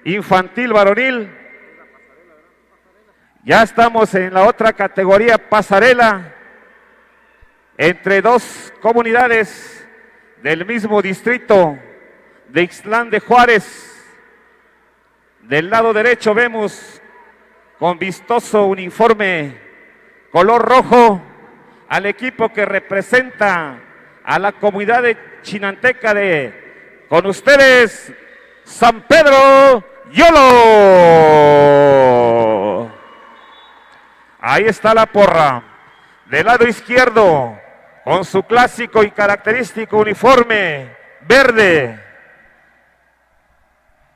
infantil varonil. Ya estamos en la otra categoría, pasarela, entre dos comunidades del mismo distrito de Ixtlán de Juárez. Del lado derecho vemos con vistoso uniforme color rojo al equipo que representa a la comunidad de Chinanteca con ustedes, San Pedro Yolo. Ahí está la porra. Del lado izquierdo, con su clásico y característico uniforme verde.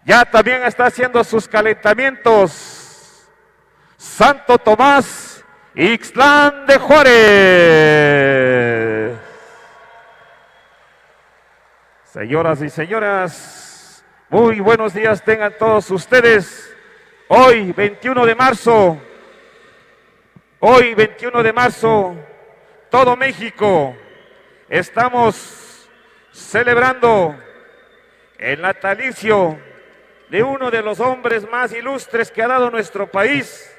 Ya también está haciendo sus calentamientos Santo Tomás, Ixtlán de Juárez. Señoras y señores, muy buenos días tengan todos ustedes. Hoy, 21 de marzo, todo México, estamos celebrando el natalicio de uno de los hombres más ilustres que ha dado nuestro país.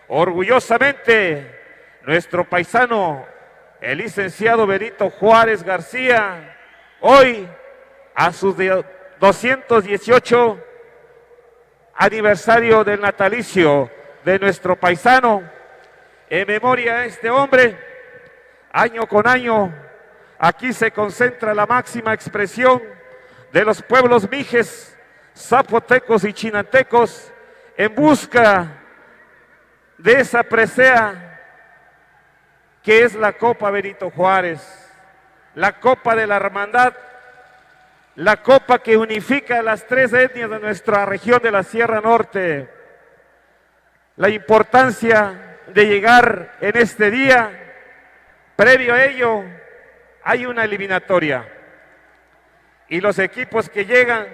Orgullosamente, nuestro paisano, el licenciado Benito Juárez García, hoy, a sus 218 aniversario del natalicio de nuestro paisano, en memoria a este hombre, año con año, aquí se concentra la máxima expresión de los pueblos mijes, zapotecos y chinantecos en busca de esa presea que es la Copa Benito Juárez, la Copa de la Hermandad, la Copa que unifica a las tres etnias de nuestra región de la Sierra Norte. La importancia de llegar en este día, previo a ello, hay una eliminatoria. Y los equipos que llegan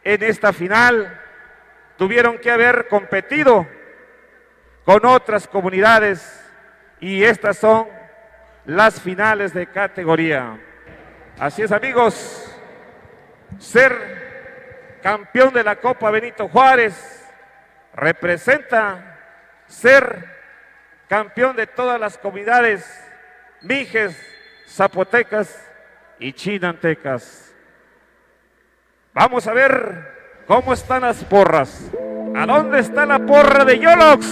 en esta final tuvieron que haber competido con otras comunidades y estas son las finales de categoría. Así es, amigos, ser campeón de la Copa Benito Juárez representa ser campeón de todas las comunidades mijes, zapotecas y chinantecas. Vamos a ver cómo están las porras. ¿A dónde está la porra de Yolox?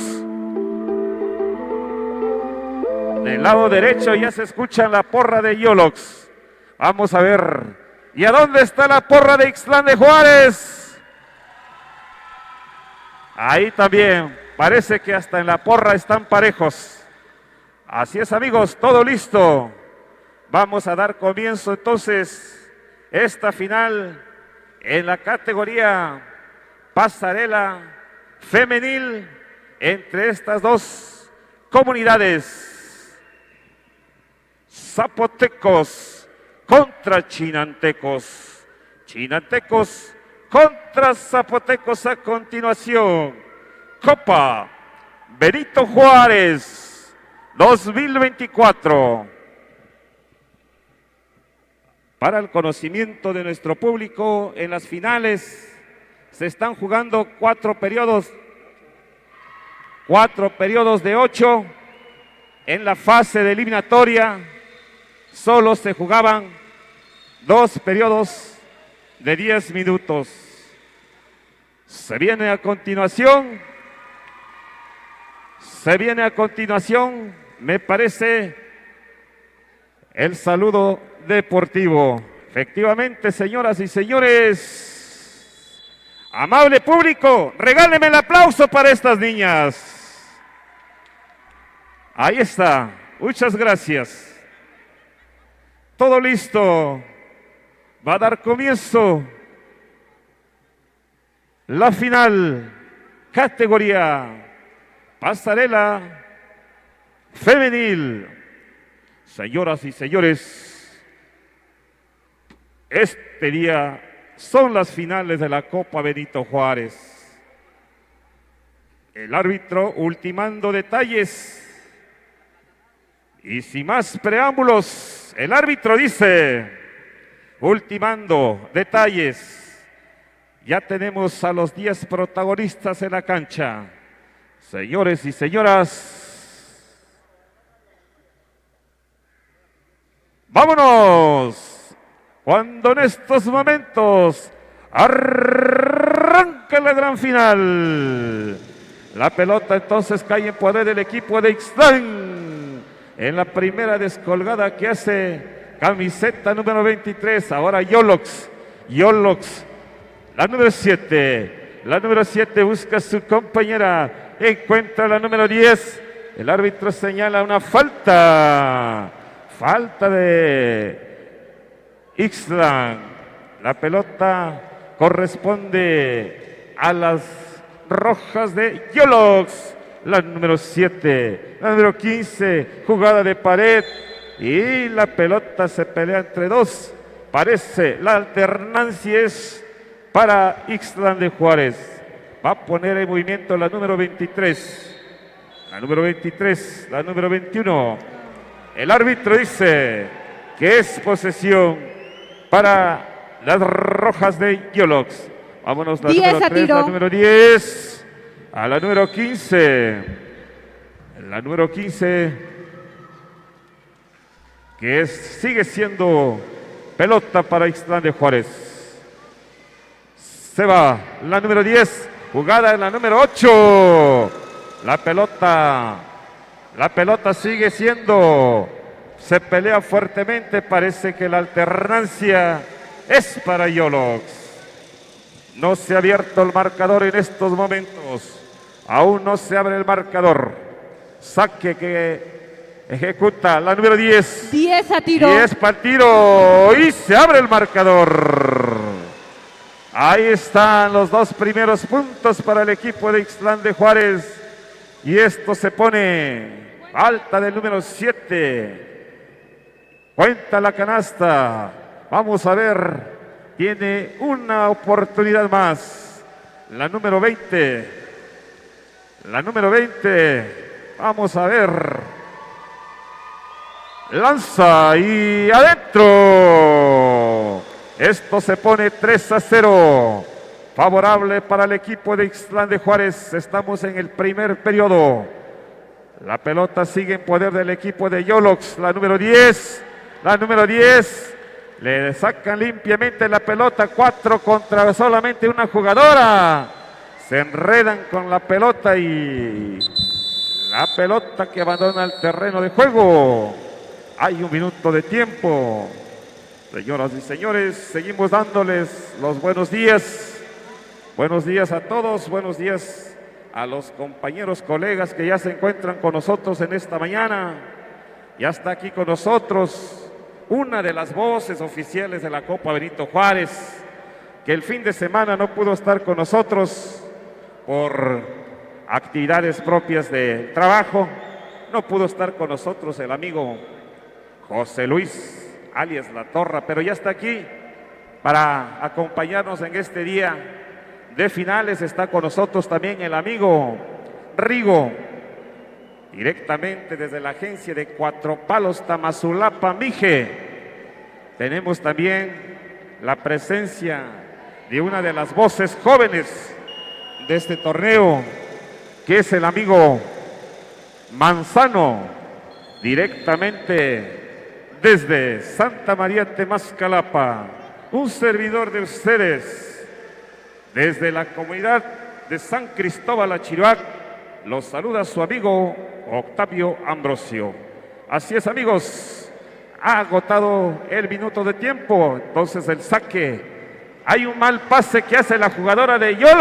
Del lado derecho ya se escucha la porra de Yolox. Vamos a ver. ¿Y a dónde está la porra de Ixtlán de Juárez? Ahí también. Parece que hasta en la porra están parejos. Así es, amigos, todo listo. Vamos a dar comienzo entonces esta final en la categoría pasarela femenil entre estas dos comunidades. Zapotecos contra chinantecos. Chinantecos contra zapotecos a continuación. Copa Benito Juárez 2024. Para el conocimiento de nuestro público, en las finales se están jugando 4 periodos de 8. En la fase de eliminatoria solo se jugaban 2 periodos de 10 minutos. Se viene a continuación, me parece, el saludo deportivo. Efectivamente, señoras y señores, amable público, regálenme el aplauso para estas niñas. Ahí está, muchas gracias. Todo listo, va a dar comienzo la final, categoría pasarela femenil. Señoras y señores, este día son las finales de la Copa Benito Juárez. El árbitro ultimando detalles. Y sin más preámbulos, el árbitro dice, ultimando detalles. Ya tenemos a los 10 protagonistas en la cancha. Señores y señoras, ¡vámonos! Cuando en estos momentos arranca la gran final. La pelota entonces cae en poder del equipo de Ixtlán. En la primera descolgada que hace camiseta número 23. Ahora Yolox. La número 7. La número 7 busca a su compañera. Encuentra la número 10. El árbitro señala una falta. Falta de Ixtlán. La pelota corresponde a las rojas de Yolox. La número 7, la número 15, jugada de pared. Y la pelota se pelea entre dos. Parece, la alternancia es para Ixtlán de Juárez. Va a poner en movimiento la número 23. La número 23, la número 21. El árbitro dice que es posesión para las rojas de Yolox. Vámonos, la número 3, la número 10, a la número 15. La número 15, que sigue siendo pelota para Ixtlán de Juárez. Se va la número 10, jugada en la número 8. La pelota sigue siendo, se pelea fuertemente, parece que la alternancia es para Yolox. No se ha abierto el marcador en estos momentos. Aún no se abre el marcador. Saque que ejecuta la número 10. 10 a tiro. 10 para el tiro. Y se abre el marcador. Ahí están los dos primeros puntos para el equipo de Ixtlán de Juárez. Y esto se pone alta del número 7. Cuenta la canasta. Vamos a ver. Tiene una oportunidad más. La número 20. La número 20. Vamos a ver. Lanza y adentro. Esto se pone 3-0. Favorable para el equipo de Ixtlán de Juárez. Estamos en el primer periodo. La pelota sigue en poder del equipo de Yolox. La número 10. La número 10. Le sacan limpiamente la pelota, 4 contra solamente una jugadora. Se enredan con la pelota y la pelota que abandona el terreno de juego. Hay 1 minuto de tiempo. Señoras y señores, seguimos dándoles los buenos días. Buenos días a todos, buenos días a los compañeros, colegas que ya se encuentran con nosotros en esta mañana. Ya está aquí con nosotros una de las voces oficiales de la Copa Benito Juárez, que el fin de semana no pudo estar con nosotros por actividades propias de trabajo. No pudo estar con nosotros el amigo José Luis, alias La Torra, pero ya está aquí para acompañarnos en este día de finales. Está con nosotros también el amigo Rigo, directamente desde la agencia de Cuatro Palos, Tamazulapa, Mije. Tenemos también la presencia de una de las voces jóvenes de este torneo, que es el amigo Manzano, directamente desde Santa María Temascalapa. Un servidor de ustedes, desde la comunidad de San Cristóbal Achiroac, los saluda su amigo Octavio Ambrosio. Así es, amigos, ha agotado el minuto de tiempo, entonces el saque. Hay un mal pase que hace la jugadora de Yolox.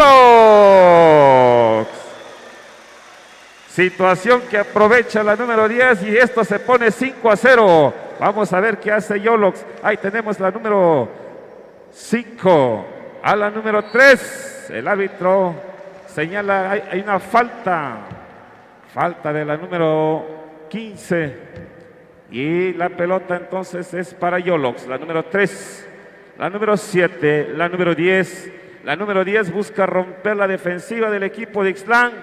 Situación que aprovecha la número 10 y esto se pone 5-0. Vamos a ver qué hace Yolox. Ahí tenemos la número 5 a la número 3. El árbitro señala, hay una falta de la número 15 y la pelota entonces es para Yolox. La número 3, la número 7, la número 10. La número 10 busca romper la defensiva del equipo de Ixtlán.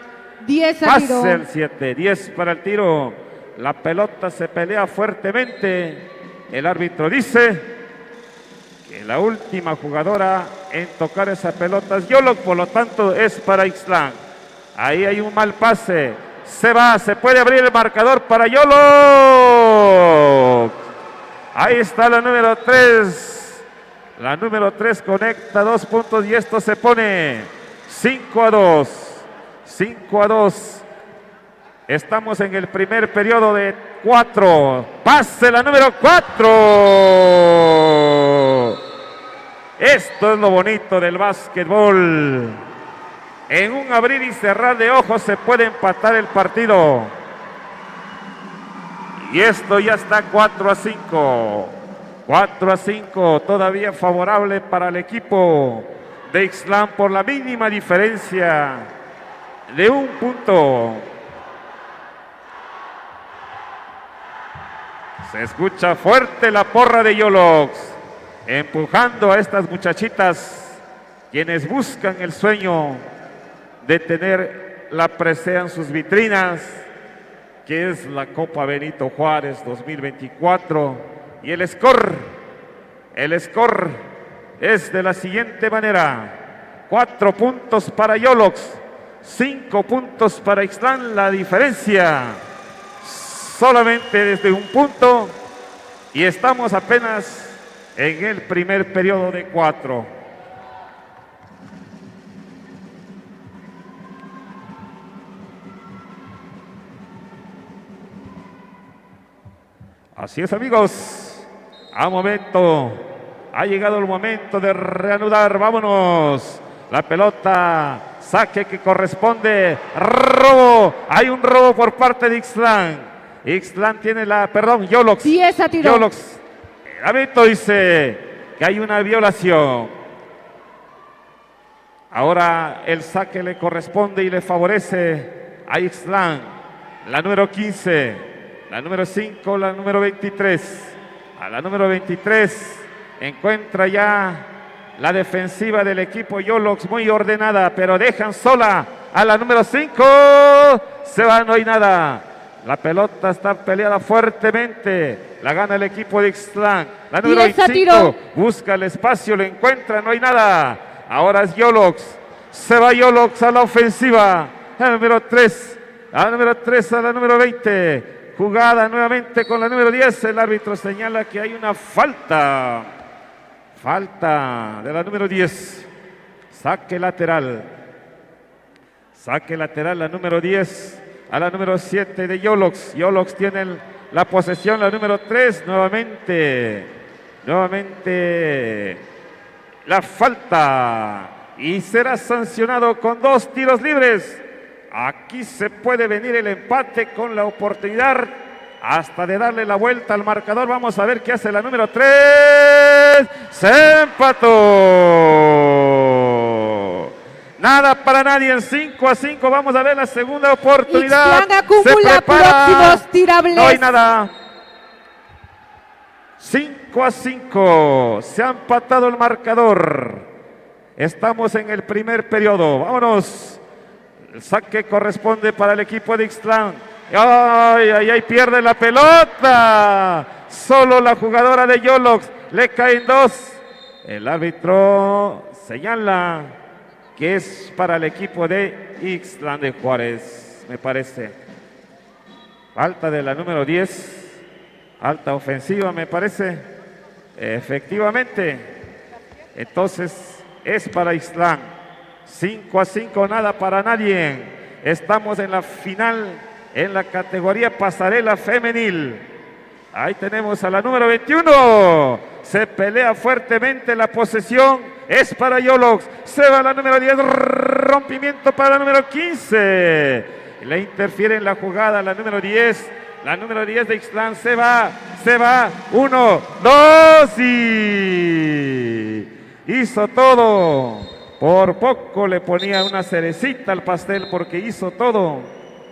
10 a tiro. Pase el 7, 10 para el tiro. La pelota se pelea fuertemente. El árbitro dice que la última jugadora en tocar esa pelota es Yolox, por lo tanto es para Ixtlán. Ahí hay un mal pase. Se puede abrir el marcador para Yolox. Ahí está la número 3. La número 3 conecta 2 puntos y esto se pone 5-2. 5-2. Estamos en el primer periodo de 4. Pase la número 4. Esto es lo bonito del básquetbol. En un abrir y cerrar de ojos se puede empatar el partido. Y esto ya está 4-5. 4-5, todavía favorable para el equipo de Ixtlán por la mínima diferencia de 1 punto. Se escucha fuerte la porra de Yolox, empujando a estas muchachitas, quienes buscan el sueño de tener la presea en sus vitrinas, que es la Copa Benito Juárez 2024. Y el score es de la siguiente manera: 4 puntos para Yolox, 5 puntos para Ixtlán. La diferencia solamente desde 1 punto y estamos apenas en el primer periodo de 4. Así es, amigos. Ha llegado el momento de reanudar. Vámonos. La pelota, saque que corresponde. Robo. Hay un robo por parte de Ixtlán. Ixtlán tiene Yolox. 10 a tiro. Yolox. El árbitro dice que hay una violación. Ahora el saque le corresponde y le favorece a Ixtlán. La número 15, la número 5, la número 23. A la número 23 encuentra ya la defensiva del equipo Yolox muy ordenada, pero dejan sola a la número 5. Se va, no hay nada. La pelota está peleada fuertemente. La gana el equipo de Ixtlán. La número 25 busca el espacio, lo encuentra, no hay nada. Ahora es Yolox. Se va Yolox a la ofensiva. La número 3. A la número 3, a la número 20. Jugada nuevamente con la número 10. El árbitro señala que hay una falta. Falta de la número 10. Saque lateral. Saque lateral la número 10 a la número 7 de Yolox. Yolox tiene la posesión, la número 3. Nuevamente la falta. Y será sancionado con 2 tiros libres. Aquí se puede venir el empate con la oportunidad hasta de darle la vuelta al marcador. Vamos a ver qué hace la número 3. Se empató. Nada para nadie en 5-5. Vamos a ver la segunda oportunidad. Ixtlán acumula próximos tirables. No hay nada. 5-5. Se ha empatado el marcador. Estamos en el primer periodo. Vámonos. El saque corresponde para el equipo de Ixtlán. Ay, pierde la pelota. Solo la jugadora de Yolox. Le caen 2. El árbitro señala que es para el equipo de Ixtlán de Juárez, me parece. Falta de la número 10. Alta ofensiva, me parece. Efectivamente. Entonces es para Ixtlán. 5-5, nada para nadie. Estamos en la final en la categoría pasarela femenil. Ahí tenemos a la número 21. Se pelea fuertemente la posesión. Es para Yolox. Se va la número 10. Rompimiento para la número 15. Le interfiere en la jugada la número 10. La número 10 de Ixtlán se va. 1, 2 y hizo todo. Por poco le ponía una cerecita al pastel porque hizo todo.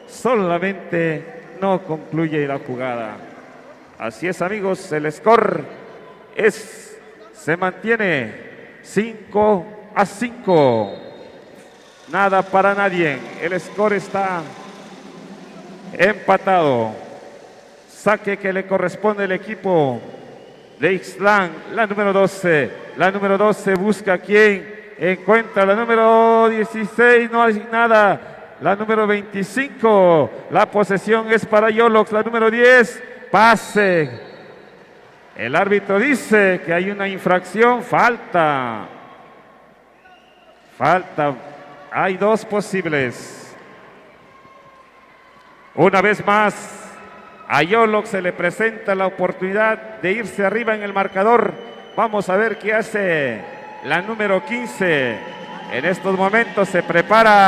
Solamente no concluye la jugada. Así es, amigos, el score se mantiene 5-5. Nada para nadie. El score está empatado. Saque que le corresponde al equipo de Ixtlán. La número 12. La número 12 busca a quién. encuentra la número 16, no hay nada. La número 25, la posesión es para Yolox. La número 10, pase. El árbitro dice que hay una infracción, falta. Hay dos posibles. Una vez más, a Yolox se le presenta la oportunidad de irse arriba en el marcador. Vamos a ver qué hace la número 15. En estos momentos se prepara.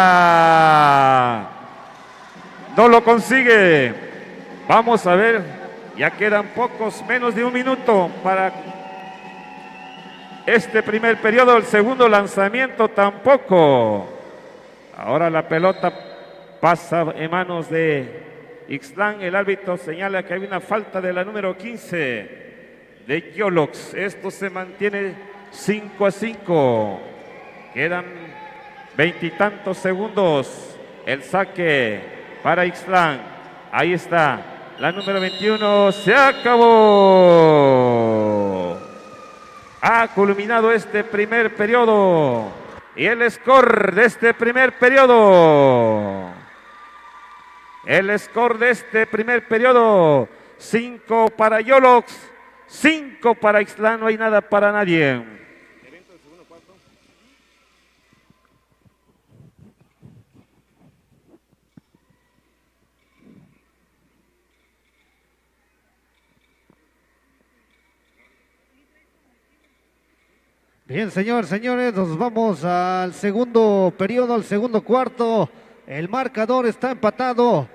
No lo consigue. Vamos a ver. Ya quedan menos de un minuto para este primer periodo. El segundo lanzamiento tampoco. Ahora la pelota pasa en manos de Ixtlán. El árbitro señala que hay una falta de la número 15 de Yolox. Esto se mantiene 5-5. Quedan 20 y tantos segundos. El saque para Ixtlán. Ahí está. La número 21 se acabó. Ha culminado este primer periodo. Y el score de este primer periodo. 5 para Yolox, 5 para Ixtlán, no hay nada para nadie. Bien, señores, nos vamos al segundo periodo, al segundo cuarto. El marcador está empatado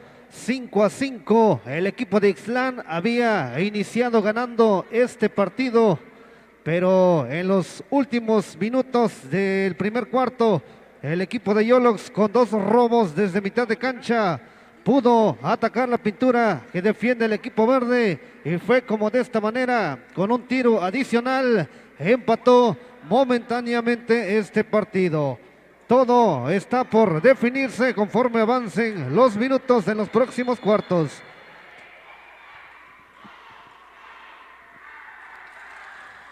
5-5. El equipo de Ixtlán había iniciado ganando este partido, pero en los últimos minutos del primer cuarto, el equipo de Yolox, con 2 robos desde mitad de cancha, pudo atacar la pintura que defiende el equipo verde, y fue como de esta manera, con un tiro adicional, empató momentáneamente este partido. Todo está por definirse conforme avancen los minutos en los próximos cuartos.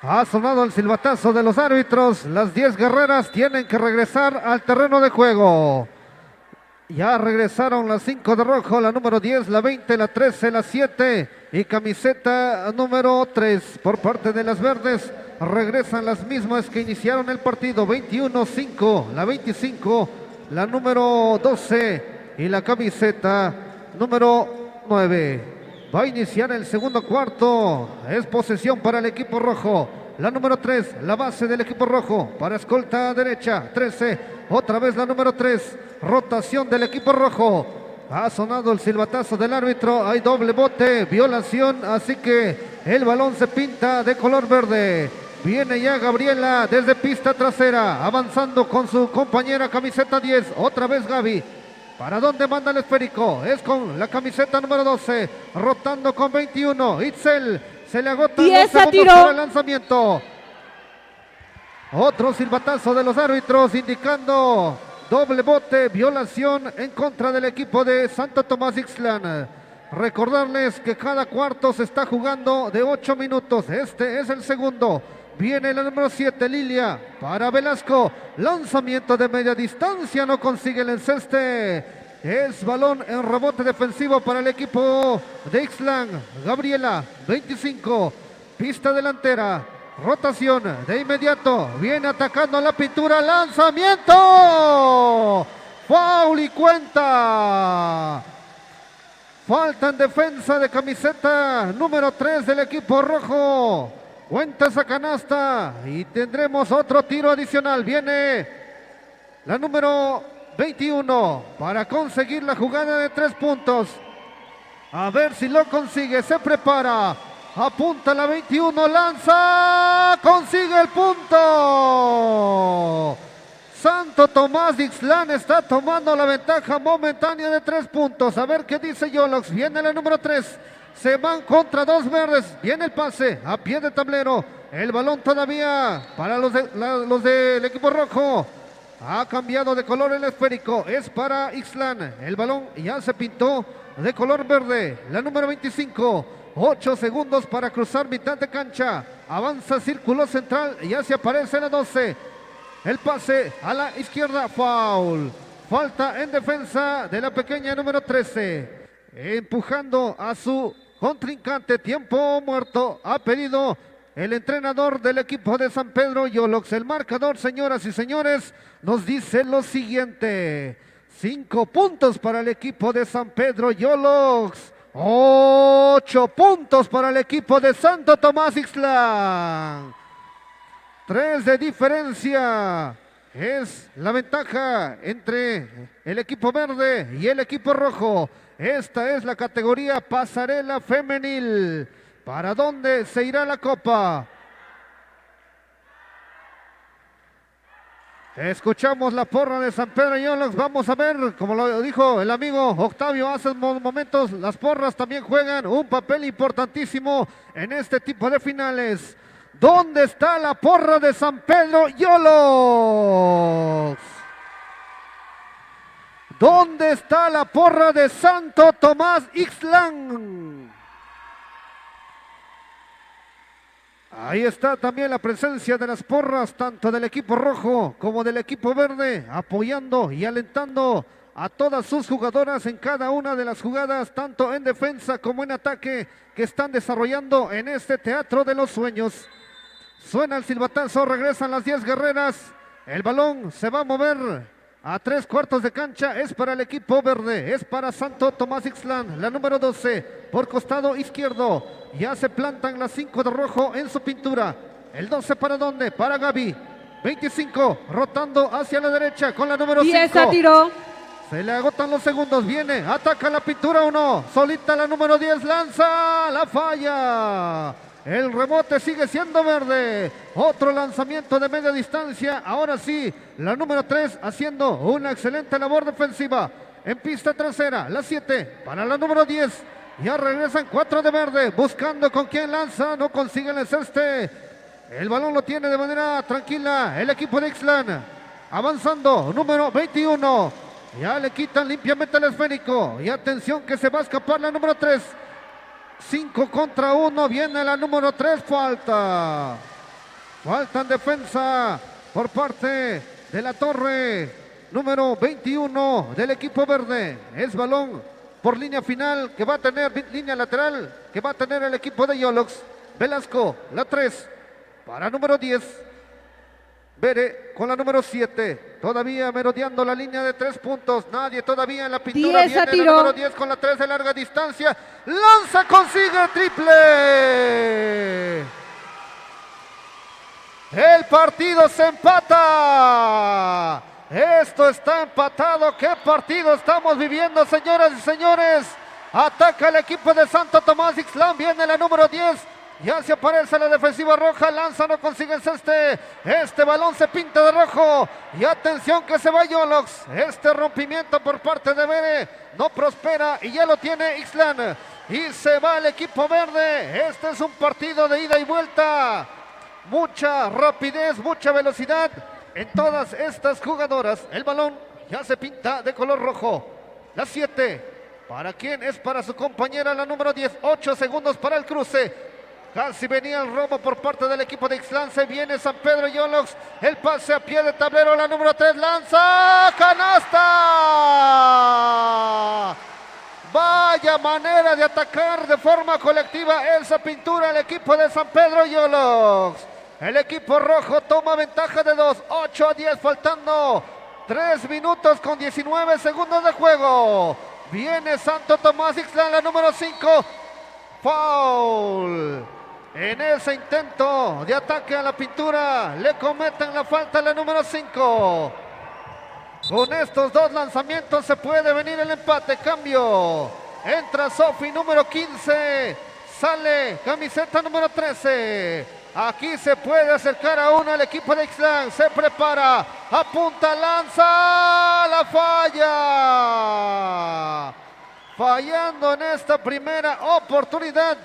Ha sonado el silbatazo de los árbitros. Las 10 guerreras tienen que regresar al terreno de juego. Ya regresaron las 5 de rojo, la número 10, la 20, la 13, la 7 y camiseta número 3 por parte de las verdes. Regresan las mismas que iniciaron el partido, 21-5, la 25, la número 12 y la camiseta número 9. Va a iniciar el segundo cuarto, es posesión para el equipo rojo. La número 3, la base del equipo rojo, para escolta derecha, 13, otra vez la número 3, rotación del equipo rojo. Ha sonado el silbatazo del árbitro, hay doble bote, violación, así que el balón se pinta de color verde. Viene ya Gabriela desde pista trasera, avanzando con su compañera camiseta 10, otra vez Gaby. ¿Para dónde manda el esférico? Es con la camiseta número 12, rotando con 21, Itzel. Se le agotan los segundos para el lanzamiento. Otro silbatazo de los árbitros indicando doble bote, violación en contra del equipo de Santo Tomás Ixtlán. Recordarles que cada cuarto se está jugando de 8 minutos. Este es el segundo. Viene la número 7, Lilia, para Velasco. Lanzamiento de media distancia, no consigue el enceste. Es balón en rebote defensivo para el equipo de Ixtlán. Gabriela, 25, pista delantera, rotación de inmediato. Viene atacando la pintura, lanzamiento. Foul y cuenta. Falta en defensa de camiseta número 3 del equipo rojo. Cuenta esa canasta y tendremos otro tiro adicional. Viene la número 21 para conseguir la jugada de 3 puntos. A ver si lo consigue, se prepara. Apunta la 21, lanza, consigue el punto. Santo Tomás Ixtlán está tomando la ventaja momentánea de 3 puntos. A ver qué dice Yolox. Viene la número 3. Se van contra 2 verdes. Viene el pase a pie de tablero. El balón todavía para los del equipo rojo. Ha cambiado de color el esférico. Es para Ixtlán. El balón ya se pintó de color verde. La número 25. 8 segundos para cruzar mitad de cancha. Avanza círculo central. Ya se aparece la 12. El pase a la izquierda, foul. Falta en defensa de la pequeña número 13. Empujando a su contrincante, tiempo muerto. Ha pedido el entrenador del equipo de San Pedro Yolox. El marcador, señoras y señores, nos dice lo siguiente. 5 puntos para el equipo de San Pedro Yolox. 8 puntos para el equipo de Santo Tomás Ixtlán. 3 de diferencia. Es la ventaja entre el equipo verde y el equipo rojo. Esta es la categoría pasarela femenil. ¿Para dónde se irá la copa? Escuchamos la porra de San Pedro Yolox. Vamos a ver, como lo dijo el amigo Octavio hace unos momentos, las porras también juegan un papel importantísimo en este tipo de finales. ¿Dónde está la porra de San Pedro Yolox? ¿Dónde está la porra de Santo Tomás Ixtlán? Ahí está también la presencia de las porras, tanto del equipo rojo como del equipo verde, apoyando y alentando a todas sus jugadoras en cada una de las jugadas, tanto en defensa como en ataque, que están desarrollando en este Teatro de los Sueños. Suena el silbatazo, regresan las 10 guerreras, el balón se va a mover a 3/4 de cancha, es para el equipo verde, es para Santo Tomás Ixtlán, la número 12, por costado izquierdo, ya se plantan las 5 de rojo en su pintura, el 12 para dónde, para Gaby, 25, rotando hacia la derecha con la número 5. 10 a tiro. Se le agotan los segundos, viene, ataca la pintura o no, solita la número 10, lanza, la falla. El rebote sigue siendo verde. Otro lanzamiento de media distancia. Ahora sí, la número 3 haciendo una excelente labor defensiva. En pista trasera, la 7 para la número 10. Ya regresan 4 de verde. Buscando con quién lanza. No consiguen el ceste. El balón lo tiene de manera tranquila el equipo de Ixtlán. Avanzando, número 21. Ya le quitan limpiamente el esférico. Y atención que se va a escapar la número 3. 5 contra 1, viene la número 3, falta en defensa por parte de la torre, número 21 del equipo verde, es balón por línea final que va a tener, línea lateral que va a tener el equipo de Yolox. Velasco, la 3, para número 10, Bere con la número 7, todavía merodeando la línea de 3 puntos, nadie todavía en la pintura, 10 a viene tiro. la número 10 con la 3 de larga distancia, lanza, consigue triple. El partido se empata. Esto está empatado. ¿Qué partido estamos viviendo, señoras y señores? Ataca el equipo de Santo Tomás Ixtlán, viene la número 10. Ya se aparece la defensiva roja, lanza, no consigue el ceste. Este balón se pinta de rojo. Y atención que se va Yolox. Este rompimiento por parte de Bere no prospera y ya lo tiene Ixtlán. Y se va el equipo verde. Este es un partido de ida y vuelta. Mucha rapidez, mucha velocidad en todas estas jugadoras. El balón ya se pinta de color rojo. La 7. ¿Para quién? Es para su compañera, la número 10. 8 segundos para el cruce. Casi venía el robo por parte del equipo de Ixtlán. Se viene San Pedro Yolox. El pase a pie de tablero. La número 3 lanza. ¡Canasta! Vaya manera de atacar de forma colectiva esa pintura el equipo de San Pedro Yolox. El equipo rojo toma ventaja de 2. 8 a 10 faltando 3 minutos con 19 segundos de juego. Viene Santo Tomás Ixtlán, la número 5. Foul. En ese intento de ataque a la pintura, le cometen la falta a la número 5. Con estos dos lanzamientos se puede venir el empate. Cambio. Entra Sofi, número 15. Sale camiseta número 13. Aquí se puede acercar a uno el equipo de Ixtlán. Se prepara. Apunta, lanza. La falla. Fallando en esta primera oportunidad.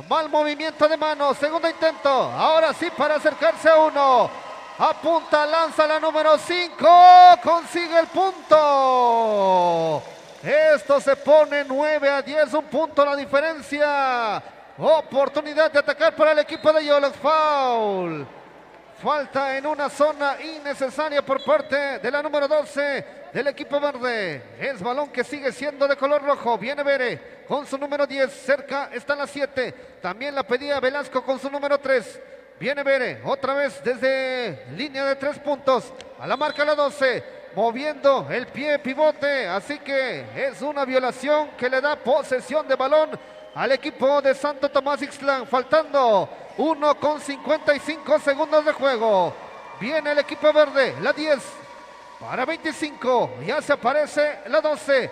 Mal movimiento de manos, segundo intento, ahora sí para acercarse a uno. Apunta, lanza la número 5, consigue el punto. Esto se pone 9 a 10, un punto la diferencia. Oportunidad de atacar para el equipo de Yolox, foul. Falta en una zona innecesaria por parte de la número 12 del equipo verde. Es balón que sigue siendo de color rojo. Viene Bere con su número 10. Cerca está la 7. También la pedía Velasco con su número 3. Viene Bere otra vez desde línea de 3 puntos. A la marca la 12. Moviendo el pie pivote. Así que es una violación que le da posesión de balón al equipo de Santo Tomás Ixtlán. Faltando 1:55 segundos de juego. Viene el equipo verde, la 10 para 25. Ya se aparece la 12.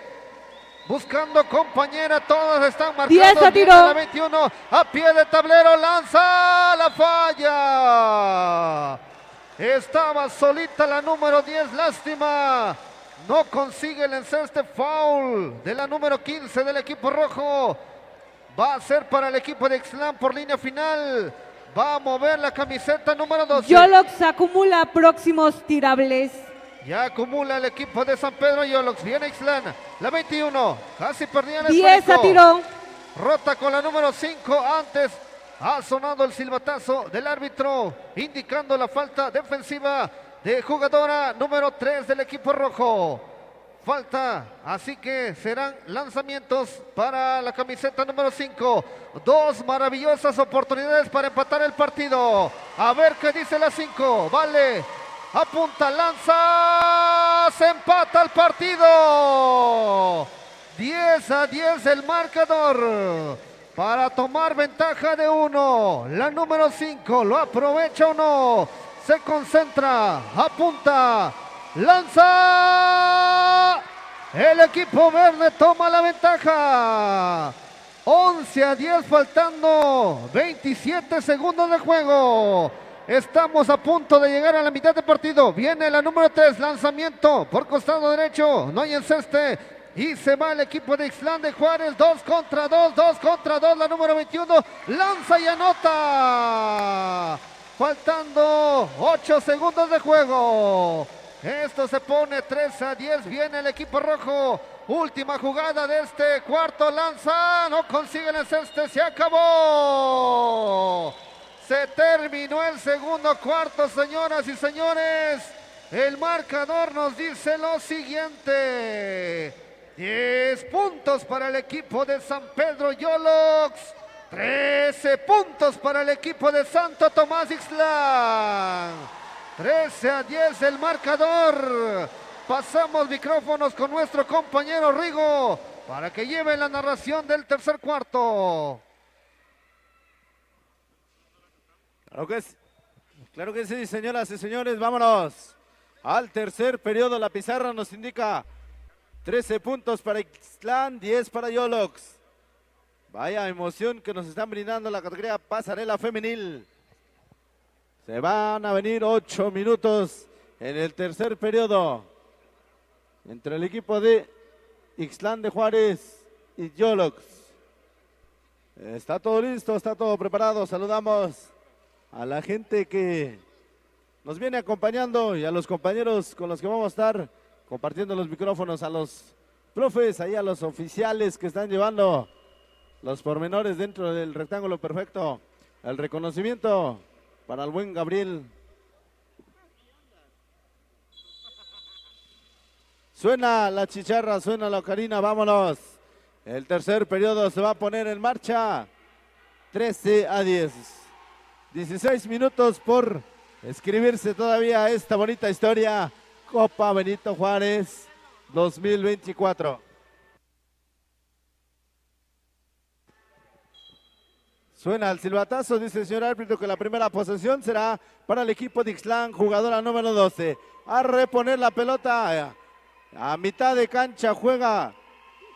Buscando compañera, todas están marcando. 10 a tiro. La 21 a pie de tablero, lanza la falla. Estaba solita la número 10, lástima. No consigue el enceste foul de la número 15 del equipo rojo. Va a ser para el equipo de Ixtlán por línea final. Va a mover la camiseta número 12. Yolox acumula próximos tirables. Ya acumula el equipo de San Pedro Yolox. Viene Ixtlán. La 21. Casi perdía el 10 a esférico. tiro. Rota con la número 5. Antes ha sonado el silbatazo del árbitro, indicando la falta defensiva de jugadora número 3 del equipo rojo. Falta, así que serán lanzamientos para la camiseta número 5. Dos maravillosas oportunidades para empatar el partido. A ver qué dice la 5. Vale, apunta, lanza, se empata el partido. 10-10 el marcador para tomar ventaja de 1. La número 5 lo aprovecha o no. Se concentra, apunta, lanza. El equipo verde toma la ventaja. 11-10 faltando 27 segundos de juego. Estamos a punto de llegar a la mitad del partido. Viene la número 3, lanzamiento por costado derecho. No hay enceste. Y se va el equipo de Ixtlán de Juárez. 2 contra 2, 2 contra 2. La número 21 lanza y anota. Faltando 8 segundos de juego. Esto se pone 13-10. Viene el equipo rojo. Última jugada de este cuarto. Lanza. No consigue el enceste. Se acabó. Se terminó el segundo cuarto, señoras y señores. El marcador nos dice lo siguiente. 10 puntos para el equipo de San Pedro Yolox. 13 puntos para el equipo de Santo Tomás Ixtlán. 13-10 el marcador. Pasamos micrófonos con nuestro compañero Rigo para que lleve la narración del tercer cuarto. Claro que sí, señoras y señores, vámonos al tercer periodo. La pizarra nos indica 13 puntos para Ixtlán, 10 para Yolox. Vaya emoción que nos están brindando la categoría pasarela femenil. Se van a venir 8 minutos en el tercer periodo entre el equipo de Ixtlán de Juárez y Yolox. Está todo listo, está todo preparado. Saludamos a la gente que nos viene acompañando y a los compañeros con los que vamos a estar compartiendo los micrófonos, a los profes, ahí a los oficiales que están llevando los pormenores dentro del rectángulo perfecto. El reconocimiento para el buen Gabriel. Suena la chicharra, suena la ocarina, vámonos. El tercer periodo se va a poner en marcha. 13-10. 16 minutos por escribirse todavía esta bonita historia. Copa Benito Juárez 2024. Suena el silbatazo, dice el señor árbitro que la primera posesión será para el equipo de Ixtlán, jugadora número 12. A reponer la pelota a mitad de cancha, juega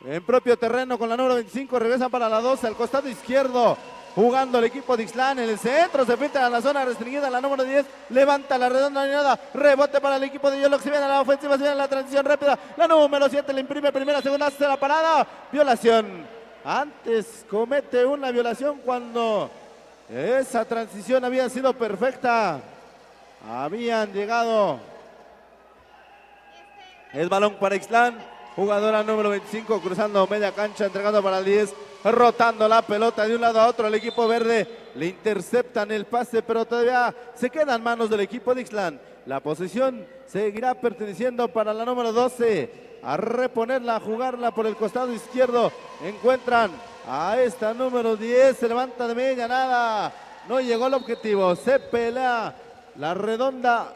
en propio terreno con la número 25, regresa para la 12 al costado izquierdo. Jugando el equipo de Ixtlán en el centro, se filtra a la zona restringida, la número 10, levanta la redonda, no hay nada, rebote para el equipo de Yolox, se viene a la ofensiva, se viene a la transición rápida, la número 7 le imprime primera, segunda, hace la parada, violación. Antes comete una violación cuando esa transición había sido perfecta, habían llegado. Es balón para Ixtlán, jugadora número 25, cruzando media cancha, entregando para el 10, rotando la pelota de un lado a otro. El equipo verde le interceptan el pase, pero todavía se queda en manos del equipo de Ixtlán. La posesión seguirá perteneciendo para la número 12. A reponerla, a jugarla por el costado izquierdo. Encuentran a esta número 10. Se levanta de media, nada. No llegó al objetivo. Se pelea la redonda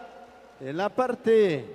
en la parte.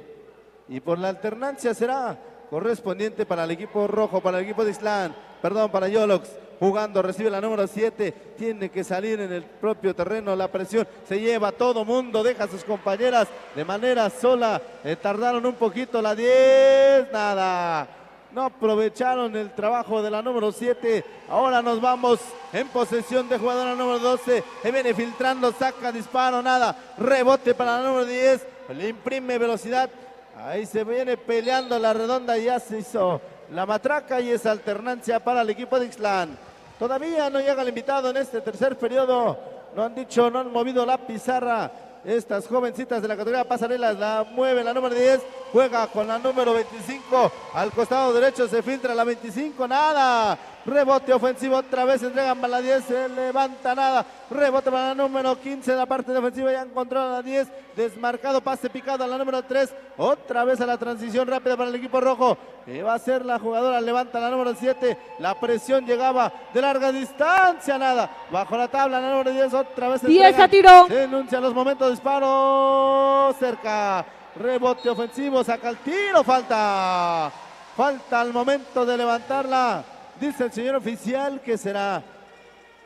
Y por la alternancia será correspondiente para el equipo rojo, para el equipo de Ixtlán. Perdón, para Yolox. Jugando, recibe la número 7, tiene que salir en el propio terreno, la presión se lleva todo mundo, deja a sus compañeras de manera sola, tardaron un poquito la 10, nada, no aprovecharon el trabajo de la número 7, ahora nos vamos en posesión de jugadora número 12, se viene filtrando, saca, disparo, nada, rebote para la número 10, le imprime velocidad, ahí se viene peleando la redonda, ya se hizo la matraca y esa alternancia para el equipo de Ixtlán. Todavía no llega el invitado en este tercer periodo. No han dicho, no han movido la pizarra. Estas jovencitas de la categoría pasarelas la mueve la número 10. Juega con la número 25. Al costado derecho se filtra la 25. Nada. Rebote ofensivo otra vez. Entregan para la 10. Se levanta nada. Rebote para la número 15 en la parte defensiva. Ya encontró a la 10. Desmarcado. Pase picado a la número 3. Otra vez a la transición rápida para el equipo rojo. Va a ser la jugadora. Levanta la número 7. La presión llegaba de larga distancia. Nada. Bajo la tabla la número 10. Otra vez. 10 a tiro. Se denuncian los momentos de disparo. Cerca. Rebote ofensivo. Saca el tiro. Falta. Falta al momento de levantarla. Dice el señor oficial que será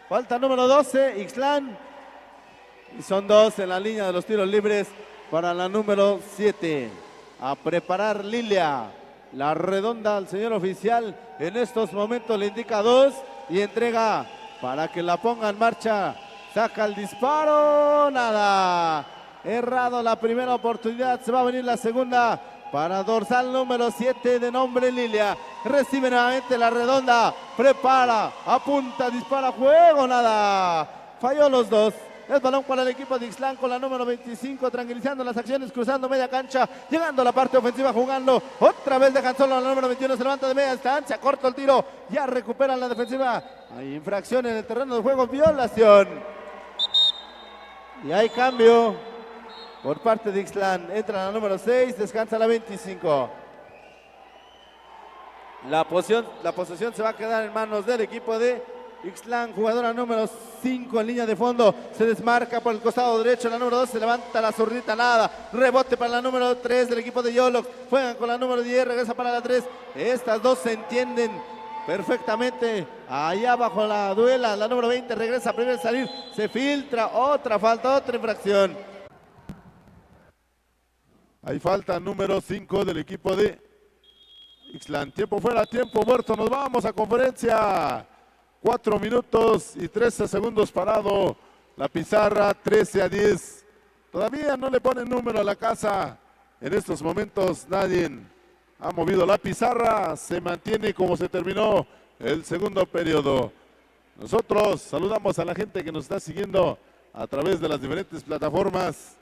falta número 12, Ixtlán. Y son 2 en la línea de los tiros libres para la número 7. A preparar Lilia. La redonda al señor oficial en estos momentos le indica 2 y entrega para que la ponga en marcha. Saca el disparo, nada. Errado la primera oportunidad, se va a venir la segunda. Para dorsal número 7 de nombre Lilia. Recibe nuevamente la redonda. Prepara, apunta, dispara, juego, nada. Falló los dos. Es balón para el equipo de Ixtlán con la número 25. Tranquilizando las acciones, cruzando media cancha. Llegando a la parte ofensiva, jugando. Otra vez dejan solo a la número 21. Se levanta de media distancia, corta el tiro. Ya recuperan la defensiva. Hay infracción en el terreno de juego, violación. Y hay cambio. Por parte de Ixtlán, entra la número 6, descansa la 25. La posesión se va a quedar en manos del equipo de Ixtlán, jugadora número 5 en línea de fondo, se desmarca por el costado derecho, la número 2 se levanta la zurdita, nada, rebote para la número 3 del equipo de Yolox, juegan con la número 10, regresa para la 3, estas dos se entienden perfectamente, allá bajo la duela, la número 20 regresa a primer salir, se filtra, otra falta, otra infracción. Hay falta número 5 del equipo de Ixtlán. Tiempo fuera, tiempo muerto. Nos vamos a conferencia. 4 minutos y 13 segundos parado. La pizarra 13-10. Todavía no le ponen número a la casa. En estos momentos nadie ha movido la pizarra. Se mantiene como se terminó el segundo periodo. Nosotros saludamos a la gente que nos está siguiendo a través de las diferentes plataformas.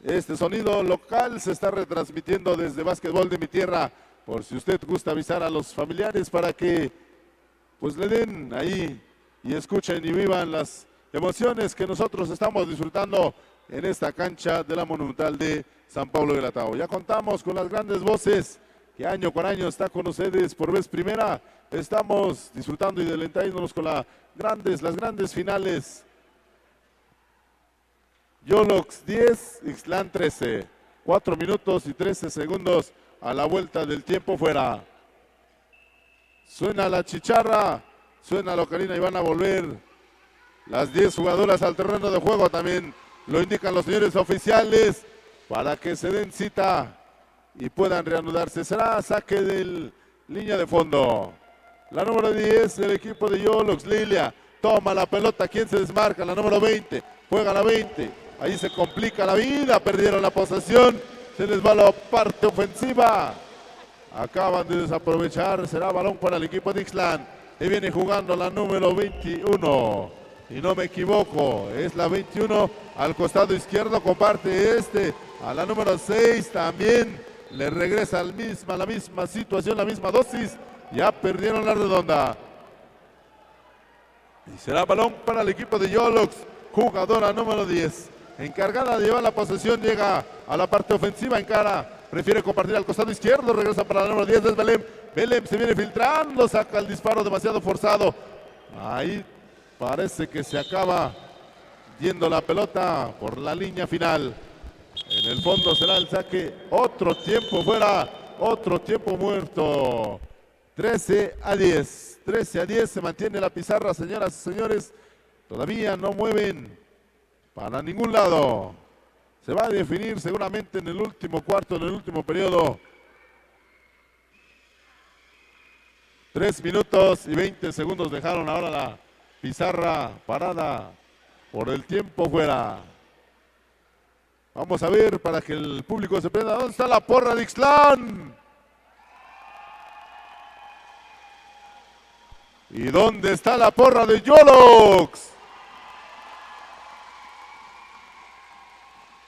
Este sonido local se está retransmitiendo desde Básquetbol de mi Tierra, por si usted gusta avisar a los familiares para que pues le den ahí y escuchen y vivan las emociones que nosotros estamos disfrutando en esta cancha de la Monumental de San Pablo de Latao. Ya contamos con las grandes voces que año con año está con ustedes por vez primera. Estamos disfrutando y deleitándonos con las grandes finales. Yolox 10, Ixtlán 13. 4 minutos y 13 segundos a la vuelta del tiempo fuera. Suena la chicharra, suena la ocarina y van a volver las 10 jugadoras al terreno de juego. También lo indican los señores oficiales para que se den cita y puedan reanudarse. Será saque de línea de fondo. La número 10 del equipo de Yolox, Lilia, toma la pelota. ¿Quién se desmarca? La número 20, juega la 20. Ahí se complica la vida, perdieron la posesión, se les va la parte ofensiva. Acaban de desaprovechar, será balón para el equipo de Ixtlán. Y viene jugando la número 21. Y no me equivoco, es la 21 al costado izquierdo, comparte a la número 6 también. Le regresa la misma situación, la misma dosis. Ya perdieron la redonda. Y será balón para el equipo de Yolox, jugadora número 10. Encargada de llevar la posesión, llega a la parte ofensiva, encara, prefiere compartir al costado izquierdo, regresa para la número 10, es Belém. Belém se viene filtrando, saca el disparo demasiado forzado. Ahí parece que se acaba yendo la pelota por la línea final. En el fondo será el saque, otro tiempo fuera, otro tiempo muerto. 13-10, 13-10 se mantiene la pizarra, señoras y señores. Todavía no mueven para ningún lado. Se va a definir seguramente en el último cuarto, en el último periodo. 3 minutos y 20 segundos dejaron ahora la pizarra parada por el tiempo fuera. Vamos a ver para que el público se prenda. ¿Dónde está la porra de Ixtlán? ¿Y dónde está la porra de Yolox?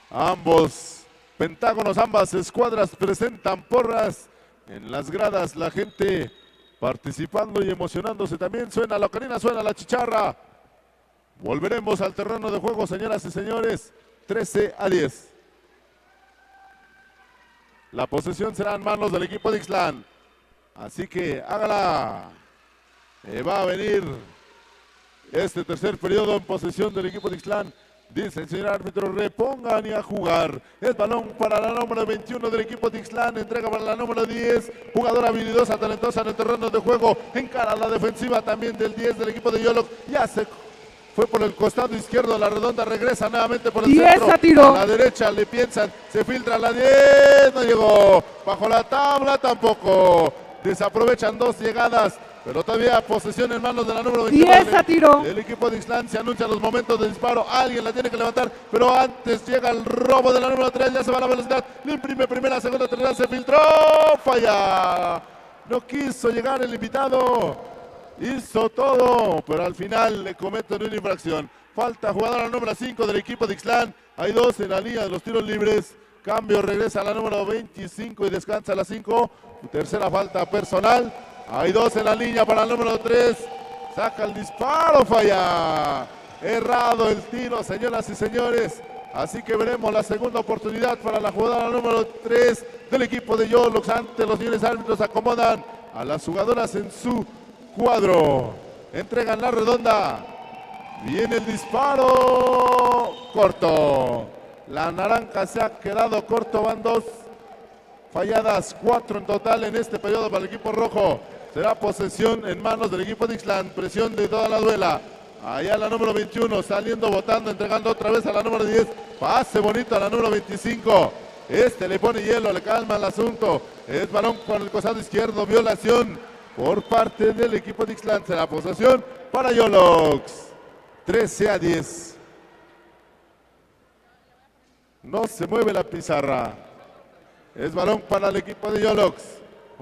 Ambos pentágonos, ambas escuadras presentan porras en las gradas. La gente participando y emocionándose también. Suena la ocarina, suena la chicharra. Volveremos al terreno de juego, señoras y señores. 13-10. La posesión será en manos del equipo de Ixtlán. Así que hágala. Va a venir este tercer periodo en posesión del equipo de Ixtlán. Dice el señor árbitro, repongan y a jugar. Es balón para la número 21 del equipo de Ixtlán. Entrega para la número 10. Jugadora habilidosa, talentosa en el terreno de juego. Encara la defensiva también del 10 del equipo de Yolox. Ya se fue por el costado izquierdo, la redonda regresa nuevamente por el 10 centro. a tiro. A la derecha le piensan, se filtra la 10, no llegó. Bajo la tabla tampoco. Desaprovechan dos llegadas, pero todavía posesión en manos de la número 21. 10 a tiro. El equipo de Ixtlán se anuncia los momentos de disparo. Alguien la tiene que levantar, pero antes llega el robo de la número 3. Ya se va a la velocidad. Le imprime primera, segunda, tercera. Se filtró. Falla. No quiso llegar el invitado. Hizo todo, pero al final le cometen una infracción. Falta jugadora número 5 del equipo de Ixtlán. Hay dos en la línea de los tiros libres. Cambio, regresa a la número 25 y descansa la 5. Tercera falta personal. Hay dos en la línea para el número 3. Saca el disparo, falla. Errado el tiro, señoras y señores. Así que veremos la segunda oportunidad para la jugadora número 3 del equipo de Yolox. Ante los señores árbitros acomodan a las jugadoras en su cuadro. Entregan la redonda. Viene el disparo. Corto. La naranja se ha quedado corto. Van dos falladas, 4 en total en este periodo para el equipo rojo. Será posesión en manos del equipo de Ixtlán. Presión de toda la duela. Allá la número 21 saliendo, botando, entregando otra vez a la número 10. Pase bonito a la número 25. Este le pone hielo, le calma el asunto. Es balón por el costado izquierdo. Violación por parte del equipo de Ixtlán. Será posesión para Yolox. 13-10. No se mueve la pizarra. Es balón para el equipo de Yolox.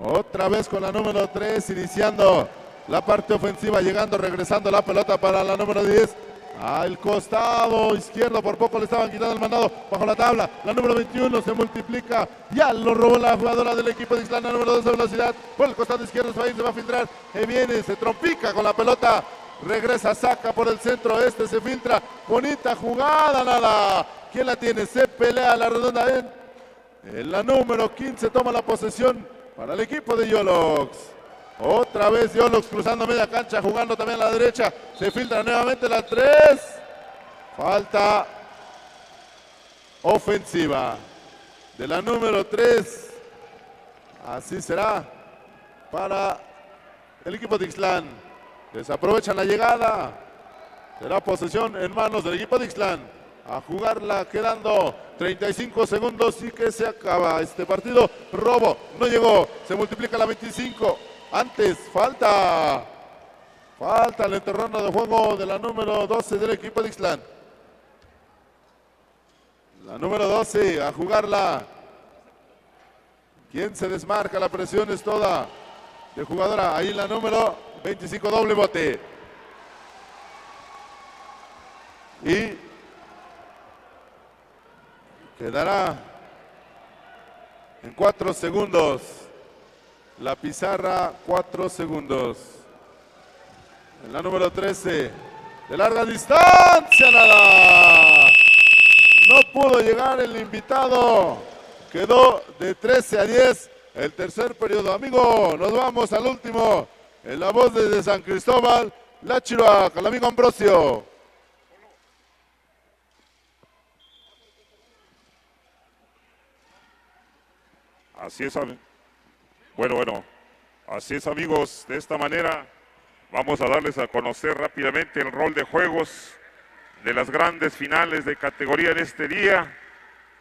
Otra vez con la número 3 iniciando la parte ofensiva, llegando, regresando la pelota para la número 10. Al costado izquierdo, por poco le estaban quitando el mandado bajo la tabla. La número 21 se multiplica. Ya lo robó la jugadora del equipo de Ixtlán. La número 2 de velocidad. Por el costado izquierdo se va a filtrar. Viene, se trompica con la pelota. Regresa, saca por el centro. Este se filtra. Bonita jugada, nada. ¿Quién la tiene? Se pelea la redonda. La número 15 toma la posesión para el equipo de Yolox. Otra vez Yolox cruzando media cancha, jugando también a la derecha. Se filtra nuevamente la 3. Falta ofensiva de la número 3. Así será para el equipo de Ixtlán. Desaprovechan la llegada. Será posesión en manos del equipo de Ixtlán. A jugarla, quedando 35 segundos y que se acaba este partido. Robo, no llegó, se multiplica la 25. Antes, falta en el terreno de juego de la número 12 del equipo de Ixtlán. La número 12, a jugarla. ¿Quién se desmarca? La presión es toda de jugadora. Ahí la número 25, doble bote. Y quedará en 4 segundos. La pizarra, 4 segundos. En la número 13. De larga distancia, nada. No pudo llegar el invitado. Quedó de 13-10 el tercer periodo. Amigo, nos vamos al último. En la voz desde San Cristóbal, La Chihuahua, el amigo Ambrosio. Así es, bueno, así es, amigos. De esta manera vamos a darles a conocer rápidamente el rol de juegos de las grandes finales de categoría en este día.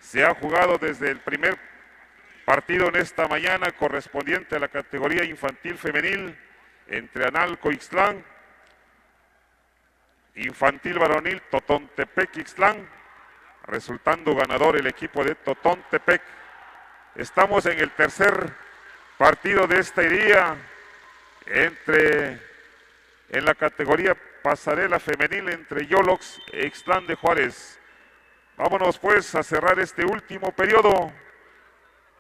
Se ha jugado desde el primer partido en esta mañana correspondiente a la categoría infantil femenil entre Analco Ixtlán, infantil varonil Totontepec Ixtlán, resultando ganador el equipo de Totontepec. Estamos en el tercer partido de este día en la categoría pasarela femenil entre Yolox e Ixtlán de Juárez. Vámonos pues a cerrar este último periodo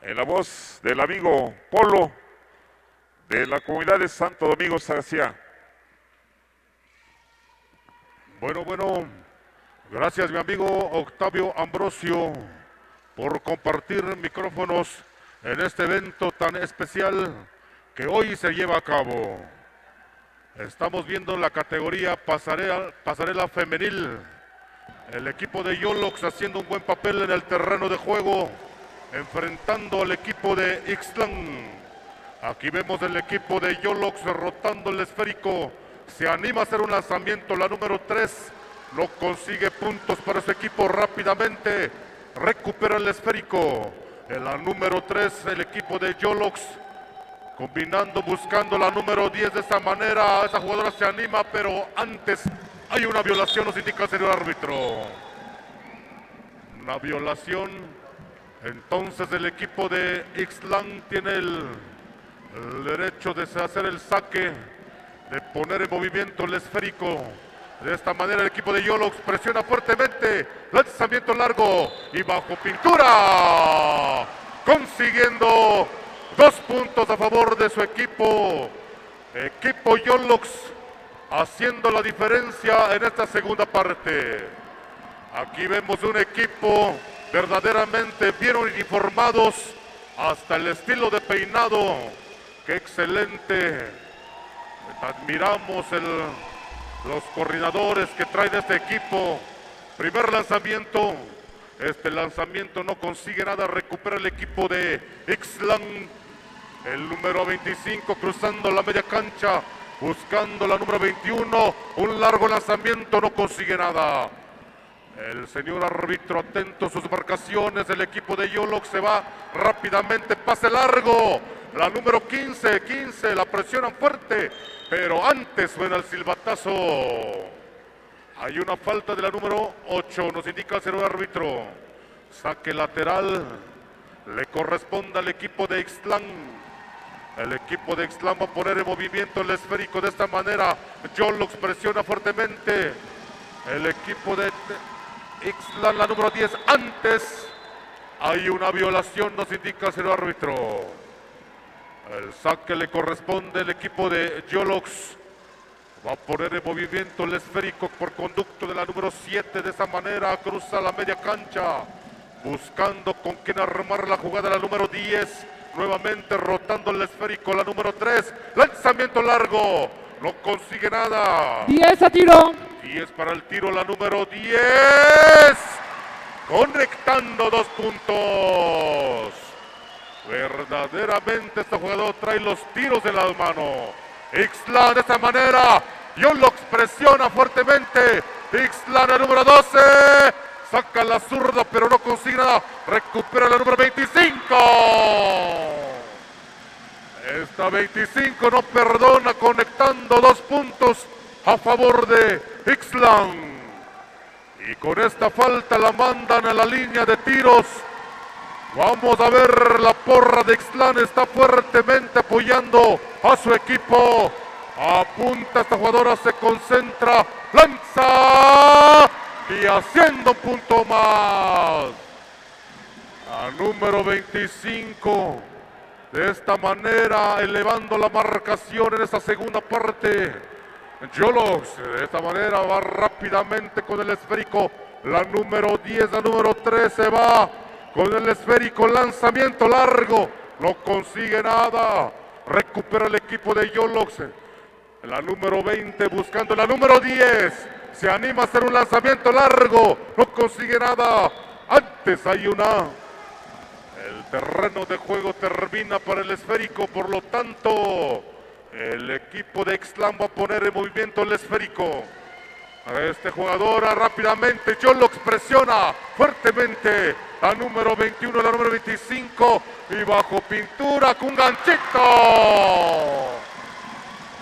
en la voz del amigo Polo de la comunidad de Santo Domingo García. Bueno, gracias mi amigo Octavio Ambrosio por compartir micrófonos en este evento tan especial que hoy se lleva a cabo. Estamos viendo la categoría pasarela femenil. El equipo de Yolox haciendo un buen papel en el terreno de juego, enfrentando al equipo de Ixtlán. Aquí vemos el equipo de Yolox derrotando el esférico. Se anima a hacer un lanzamiento, la número 3. No consigue puntos para su equipo rápidamente. Recupera el esférico. En la número 3, el equipo de Yolox. Combinando, buscando la número 10 de esta manera. Esa jugadora se anima, pero antes hay una violación, nos indica el señor árbitro. Una violación. Entonces el equipo de Ixtlán tiene el derecho de hacer el saque, de poner en movimiento el esférico. De esta manera el equipo de Yolox presiona fuertemente. Lanzamiento largo y bajo pintura. Consiguiendo 2 puntos a favor de su equipo. Equipo Yolox haciendo la diferencia en esta segunda parte. Aquí vemos un equipo verdaderamente bien uniformados, hasta el estilo de peinado. ¡Qué excelente! Admiramos los coordinadores que traen este equipo. Primer lanzamiento. Este lanzamiento no consigue nada. Recupera el equipo de Ixtlán. El número 25 cruzando la media cancha. Buscando la número 21. Un largo lanzamiento. No consigue nada. El señor árbitro atento a sus marcaciones. El equipo de Yolox se va rápidamente. Pase largo. La número 15. La presionan fuerte. Pero antes suena el silbatazo. Hay una falta de la número 8. Nos indica el señor árbitro. Saque lateral. Le corresponde al equipo de Ixtlán. El equipo de Ixtlán va a poner en movimiento el esférico de esta manera. Yolox presiona fuertemente. El equipo de Ixtlán, la número 10. Antes hay una violación, nos indica el señor árbitro. El saque le corresponde al equipo de Yolox. Va a poner en movimiento el esférico por conducto de la número 7. De esa manera cruza la media cancha. Buscando con quién armar la jugada la número 10. Nuevamente rotando el esférico la número 3. Lanzamiento largo. No consigue nada. 10 a tiro. 10 para el tiro, la número 10. Conectando 2 puntos. Verdaderamente este jugador trae los tiros en las manos. Ixtlán de esta manera. Yolox presiona fuertemente. Ixtlán, la número 12. Saca la zurda, pero no consigue nada. Recupera la número 25. Esta 25 no perdona, conectando 2 puntos a favor de Ixtlán. Y con esta falta la mandan a la línea de tiros. Vamos a ver, la porra de Ixtlán está fuertemente apoyando a su equipo. Apunta esta jugadora, se concentra, lanza y haciendo un punto más. A número 25. De esta manera, elevando la marcación en esta segunda parte. Yolox. De esta manera va rápidamente con el esférico. La número 10, la número 13 va con el esférico. Lanzamiento largo. No consigue nada. Recupera el equipo de Yolox. La número 20 buscando la número 10. Se anima a hacer un lanzamiento largo. No consigue nada. Antes hay una. El terreno de juego termina para el esférico. Por lo tanto, el equipo de Ixtlán va a poner en movimiento el esférico. Este jugador rápidamente. Yolox presiona fuertemente. La número 21, la número 25. Y bajo pintura con un ganchito.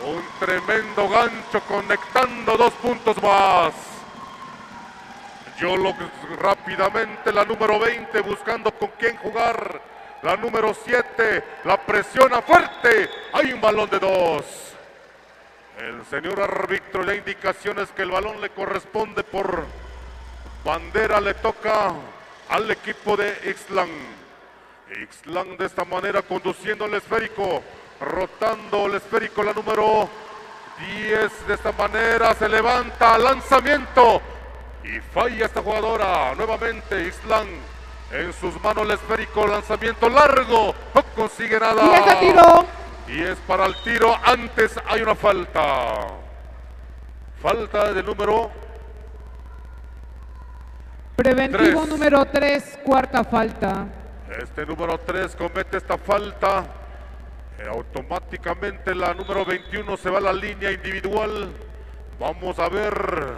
Un tremendo gancho conectando 2 puntos más. Yolox rápidamente, la número 20 buscando con quién jugar. La número 7 la presiona fuerte. Hay un balón de 2. El señor árbitro le da indicaciones que el balón le corresponde por bandera. Le toca al equipo de Ixtlán. Ixtlán de esta manera conduciendo el esférico. Rotando el esférico, la número 10 de esta manera se levanta, lanzamiento y falla esta jugadora. Nuevamente Ixtlán en sus manos el esférico, lanzamiento largo, no consigue nada. Y ese tiro. Y es para el tiro, antes hay una falta. Falta de número Preventivo 3. número 3, cuarta falta. Este número 3 comete esta falta. Automáticamente la número 21 se va a la línea individual. Vamos a ver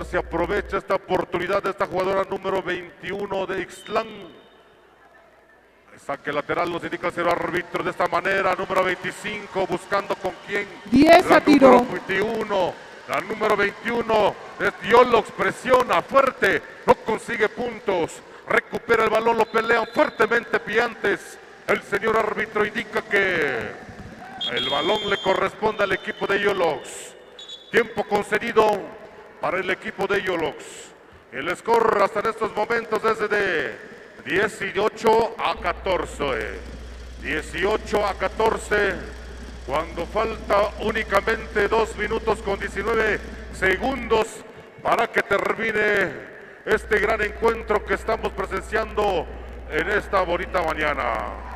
si aprovecha esta oportunidad de esta jugadora número 21 de Ixtlán. Saque lateral nos indica el señor árbitro de esta manera. Número 25 buscando con quién. 10 a tiro. Número 21, la número 21 es Yolox, presiona fuerte, no consigue puntos. Recupera el balón, lo pelean fuertemente piantes. El señor árbitro indica que el balón le corresponde al equipo de Yolox. Tiempo concedido para el equipo de Yolox. El score hasta en estos momentos es de 18 a 14. 18 a 14. Cuando falta únicamente 2 minutos con 19 segundos para que termine este gran encuentro que estamos presenciando en esta bonita mañana.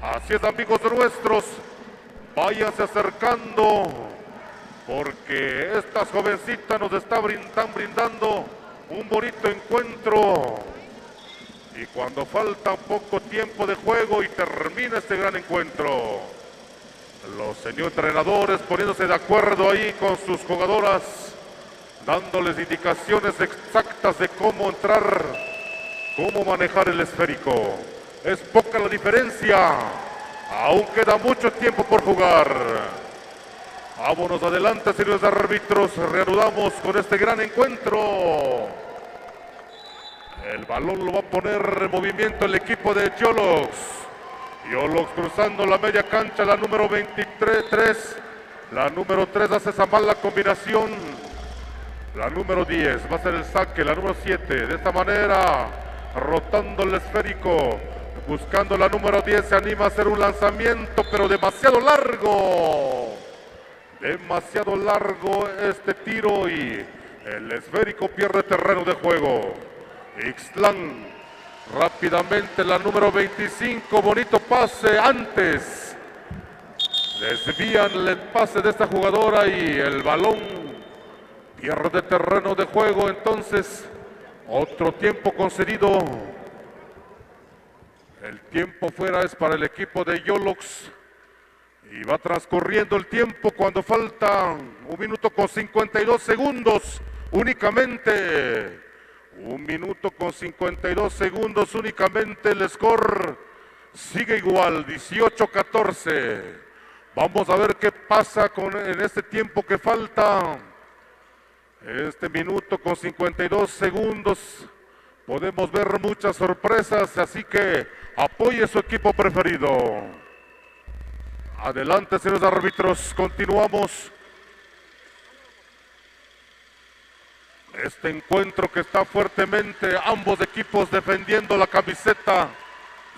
Así es, amigos nuestros, váyanse acercando porque estas jovencitas nos están brindando un bonito encuentro. Y cuando falta poco tiempo de juego y termina este gran encuentro, los señores entrenadores poniéndose de acuerdo ahí con sus jugadoras, dándoles indicaciones exactas de cómo entrar, cómo manejar el esférico. Es poca la diferencia, aún queda mucho tiempo por jugar. Vámonos adelante, señores árbitros, reanudamos con este gran encuentro. El balón lo va a poner en movimiento el equipo de Yolox. Yolox cruzando la media cancha, la número 23, la número 3 hace esa mala combinación. La número 10 va a ser el saque, la número 7, de esta manera, rotando el esférico. Buscando la número 10, se anima a hacer un lanzamiento, pero demasiado largo. Demasiado largo este tiro y el esférico pierde terreno de juego. Ixtlán, rápidamente la número 25, bonito pase antes. Desvían el pase de esta jugadora y el balón pierde terreno de juego. Entonces, otro tiempo concedido. El tiempo fuera es para el equipo de Yolox. Y va transcurriendo el tiempo cuando falta 1 minuto con 52 segundos únicamente. 1 minuto con 52 segundos únicamente. El score sigue igual, 18-14. Vamos a ver qué pasa en este tiempo que falta. Este minuto con 52 segundos. Podemos ver muchas sorpresas, así que apoye su equipo preferido. Adelante, señores árbitros, continuamos. Este encuentro que está fuertemente, ambos equipos defendiendo la camiseta,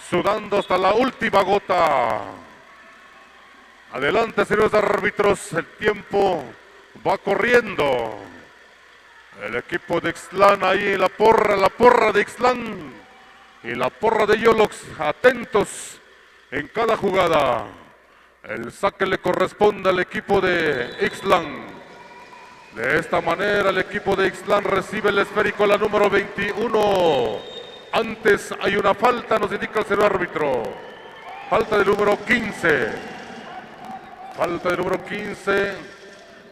sudando hasta la última gota. Adelante, señores árbitros, el tiempo va corriendo. El equipo de Ixtlán ahí, la porra de Ixtlán y la porra de Yolox, atentos en cada jugada. El saque le corresponde al equipo de Ixtlán. De esta manera el equipo de Ixtlán recibe el esférico, la número 21. Antes hay una falta, nos indica el señor árbitro. Falta del número 15. Falta del número 15.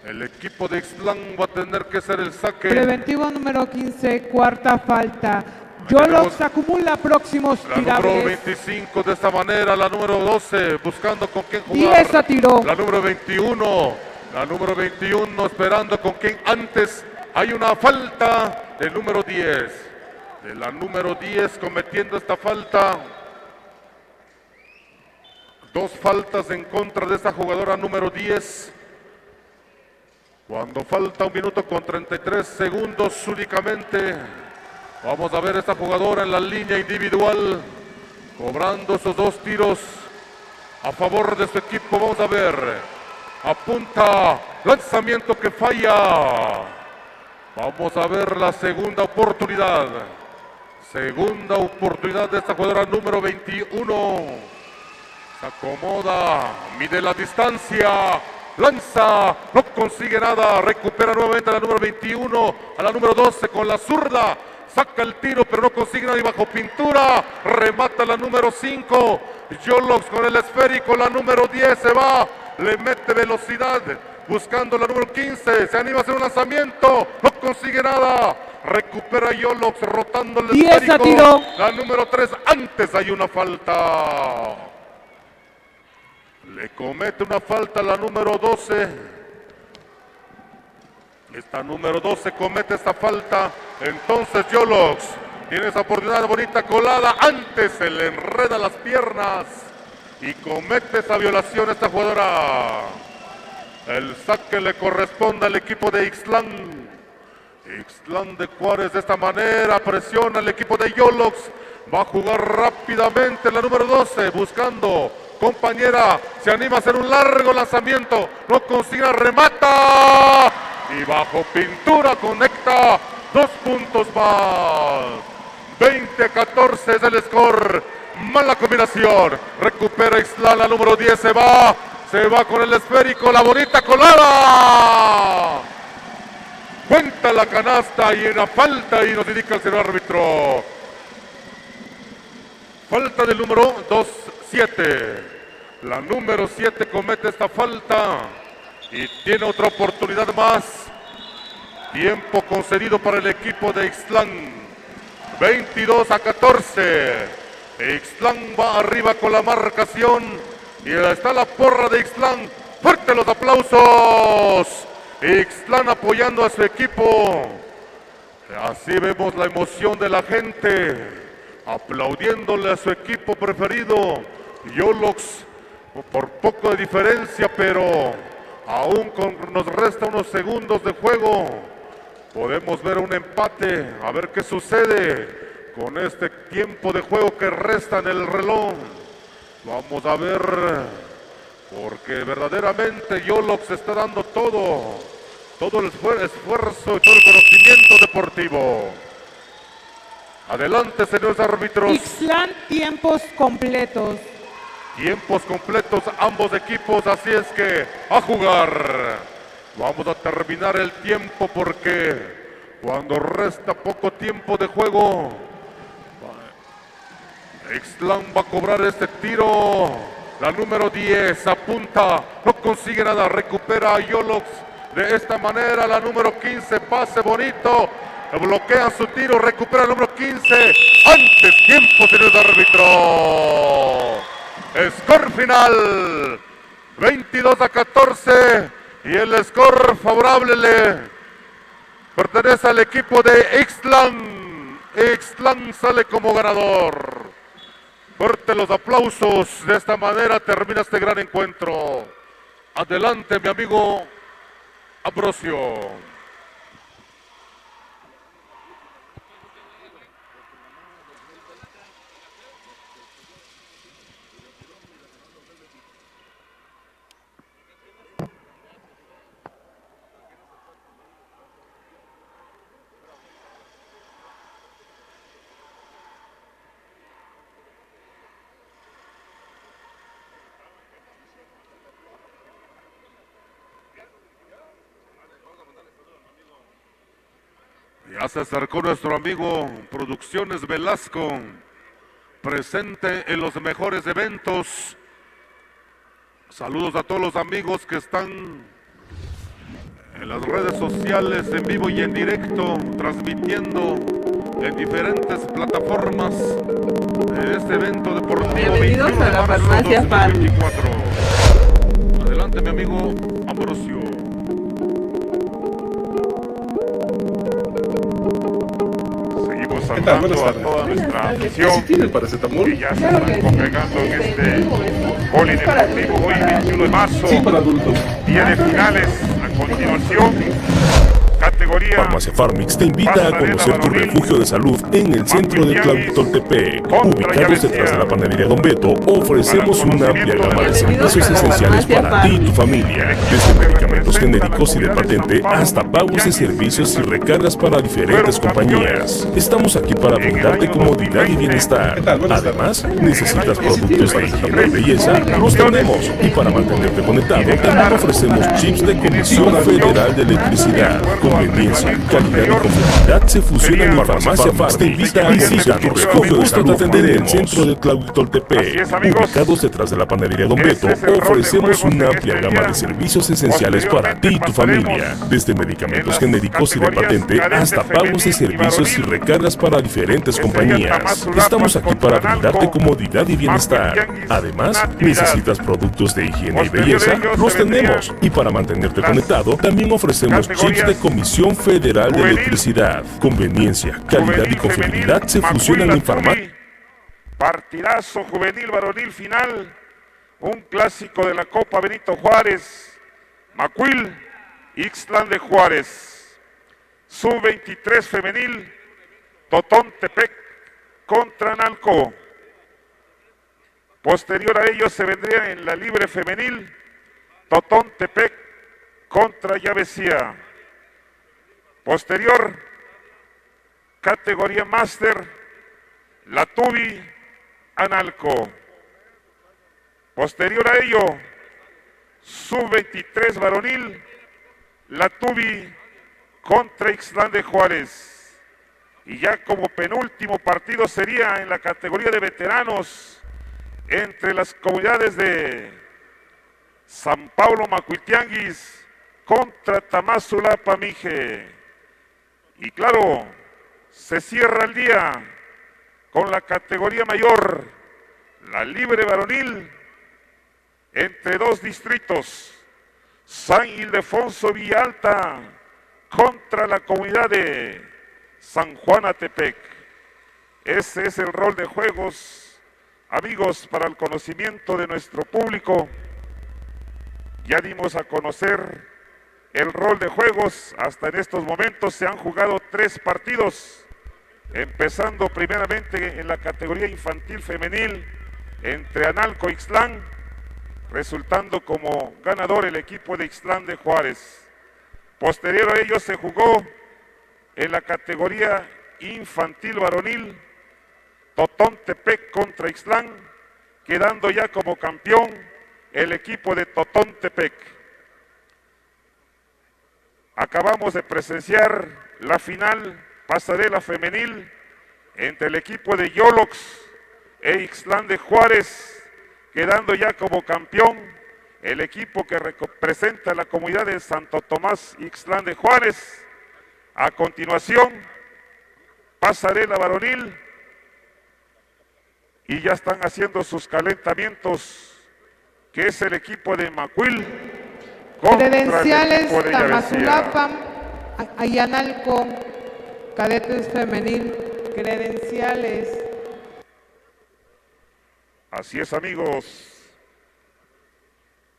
El equipo de Ixtlán va a tener que hacer el saque. Preventivo número 15, cuarta falta. Yolox acumula próximos La número tirables. 25 de esta manera, la número 12 buscando con quién jugar. 10 a tiro. La número 21, esperando con quién. Antes hay una falta del número 10. De la número 10 cometiendo esta falta. Dos faltas en contra de esta jugadora número 10. Cuando falta 1 minuto con 33 segundos únicamente. Vamos a ver esta jugadora en la línea individual, cobrando esos 2 tiros a favor de su equipo. Vamos a ver, apunta, lanzamiento que falla. Vamos a ver la segunda oportunidad. Segunda oportunidad de esta jugadora número 21. Se acomoda, mide la distancia. Lanza, no consigue nada, recupera nuevamente a la número 21, a la número 12 con la zurda, saca el tiro pero no consigue nada y bajo pintura, remata la número 5, Yolox con el esférico, la número 10 se va, le mete velocidad, buscando la número 15, se anima a hacer un lanzamiento, no consigue nada, recupera Yolox rotando el 10 a esférico, tiro. la número 3, antes hay una falta. Le comete una falta a la número 12. Esta número 12 comete esta falta. Entonces Yolox tiene esa oportunidad bonita colada. Antes se le enreda las piernas y comete esa violación esta jugadora. El saque le corresponde al equipo de Ixtlán. Ixtlán de Juárez de esta manera presiona al equipo de Yolox. Va a jugar rápidamente la número 12 buscando compañera, se anima a hacer un largo lanzamiento, no consigue, remata y bajo pintura conecta 2 puntos más. 20-14 es el score, mala combinación, recupera Ixtlán, la número 10 se va con el esférico, la bonita colada. Cuenta la canasta y una falta y nos indica el señor árbitro. Falta del número 7. La número 7 comete esta falta y tiene otra oportunidad más. Tiempo concedido para el equipo de Ixtlán. 22-14. Ixtlán va arriba con la marcación y está la porra de Ixtlán. Fuerte los aplausos. Ixtlán apoyando a su equipo. Así vemos la emoción de la gente. Aplaudiéndole a su equipo preferido, Yolox, por poco de diferencia, pero aún nos resta unos segundos de juego. Podemos ver un empate, a ver qué sucede con este tiempo de juego que resta en el reloj. Vamos a ver, porque verdaderamente Yolox está dando todo el esfuerzo y todo el conocimiento deportivo. Adelante, señores árbitros. Ixtlán, tiempos completos. Tiempos completos ambos equipos, así es que a jugar. Vamos a terminar el tiempo porque cuando resta poco tiempo de juego, Ixtlán va a cobrar este tiro. La número 10 apunta, no consigue nada, recupera a Yolox de esta manera. La número 15, pase bonito. Bloquean su tiro, recupera el número 15. Antes tiempo, señores árbitros. Score final. 22-14. Y el score favorable le pertenece al equipo de Ixtlán. Ixtlán sale como ganador. Fuerte los aplausos. De esta manera termina este gran encuentro. Adelante, mi amigo Ambrosio. Ya se acercó nuestro amigo Producciones Velasco, presente en los mejores eventos. Saludos a todos los amigos que están en las redes sociales, en vivo y en directo, transmitiendo en diferentes plataformas de este evento deportivo. Bienvenidos 21 a de la marzo Farmacia Farm. 2024. Adelante, mi amigo Ambrosio. Seguimos ¿Qué tal? Buenas saludando a tardes. toda nuestra ¿Sí afición tiene el paracetamol? que ya se están congregando en este polideportivo hoy 21 de marzo, Sí, para adultos. día de finales. A continuación, categoría Farmacia Farmix te invita a conocer tu refugio de salud en el centro de Tlahuitoltepec. Ubicados detrás de la panadería Don Beto, ofrecemos una amplia gama de servicios esenciales para ti y tu familia. Desde medicamentos genéricos y de patente hasta pagos de servicios y recargas para diferentes compañías. Estamos aquí para brindarte comodidad y bienestar. Además, necesitas productos de higiene y belleza, los tenemos. Y para mantenerte conectado, también ofrecemos chips de Comisión Federal de Electricidad. Conveniencia, calidad y confiabilidad se fusionan en Farmacia Farmix. Te invita a visitarnos. Con gusto te atenderé en el centro de Tlahuitoltepec. Ubicados detrás de la panadería Don Beto, ofrecemos una amplia gama de servicios esenciales para ti y tu familia. Desde medicamentos genéricos y de patente hasta pagos de servicios y recargas para diferentes compañías. Estamos aquí para brindarte comodidad y bienestar. Además, necesitas productos de higiene y belleza, los tenemos. Y para mantenerte conectado, también ofrecemos chips de Comisión Federal de Electricidad. Conveniencia, calidad y confiabilidad se fusionan en Farmacia. Partidazo juvenil varonil final, un clásico de la Copa Benito Juárez, Macuil, Ixtlán de Juárez. Sub-23 femenil, Totontepec contra Analco. Posterior a ello se vendría en la libre femenil, Totontepec contra Llavesía. Posterior, categoría máster, La Tubi, Analco. Posterior a ello, sub-23 varonil, La Tubi contra Ixtlán de Juárez. Y ya como penúltimo partido sería en la categoría de veteranos entre las comunidades de San Pablo Macuiltianguis contra Tamazulapa Mije. Y claro, se cierra el día con la categoría mayor, la libre varonil, entre dos distritos, San Ildefonso Villalta contra la comunidad de San Juan Atepec. Ese es el rol de juegos, amigos, para el conocimiento de nuestro público. Ya dimos a conocer el rol de juegos. Hasta en estos momentos se han jugado 3 partidos, empezando primeramente en la categoría infantil femenil entre Analco y Ixtlán, resultando como ganador el equipo de Ixtlán de Juárez. Posterior a ello se jugó en la categoría infantil varonil, Totontepec contra Ixtlán, quedando ya como campeón el equipo de Totontepec. Acabamos de presenciar la final pasarela femenil entre el equipo de Yolox e Ixtlán de Juárez, quedando ya como campeón el equipo que representa a la comunidad de Santo Tomás Ixtlán de Juárez. A continuación, pasarela varonil, y ya están haciendo sus calentamientos, que es el equipo de Macuil contra el Credenciales equipo de Llavesía. Tamazulapa, Ayanalco, cadetes femenil, credenciales. Así es, amigos.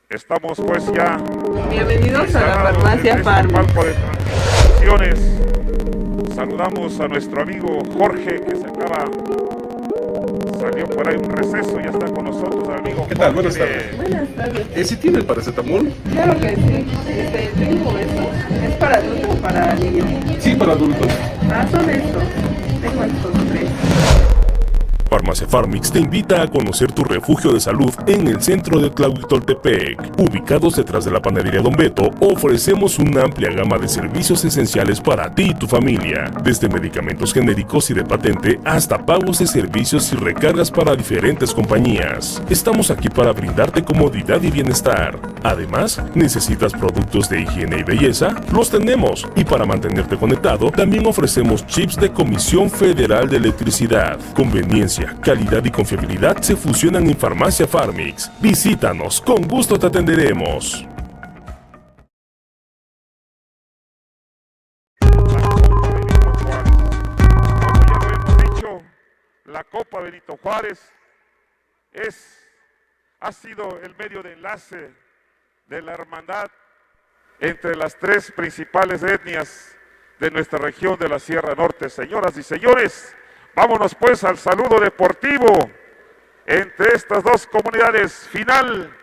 Estamos pues ya Bienvenidos a la instalados Farmacia en este Farm. palco de transmisiones. Saludamos a nuestro amigo Jorge, que salió por ahí un receso, ya está con nosotros, amigo. ¿Qué tal? Buenas Jorge. tardes. Buenas tardes. ¿Sí tiene el paracetamol? Claro que sí. Tengo esto. ¿Es para adultos o para niños? Sí, para adultos. Son estos. Tengo estos 3. Farmacia Farmix te invita a conocer tu refugio de salud en el centro de Tlahuitoltepec. Ubicados detrás de la panadería Don Beto, ofrecemos una amplia gama de servicios esenciales para ti y tu familia, desde medicamentos genéricos y de patente hasta pagos de servicios y recargas para diferentes compañías. Estamos aquí para brindarte comodidad y bienestar. Además, ¿necesitas productos de higiene y belleza? Los tenemos. Y para mantenerte conectado, también ofrecemos chips de Comisión Federal de Electricidad. Conveniencia, calidad y confiabilidad se fusionan en Farmacia Farmix. Visítanos, con gusto te atenderemos. La Copa Benito Juárez ha sido el medio de enlace de la hermandad entre las tres principales etnias de nuestra región de la Sierra Norte. Señoras y señores, vámonos pues al saludo deportivo entre estas dos comunidades. Final,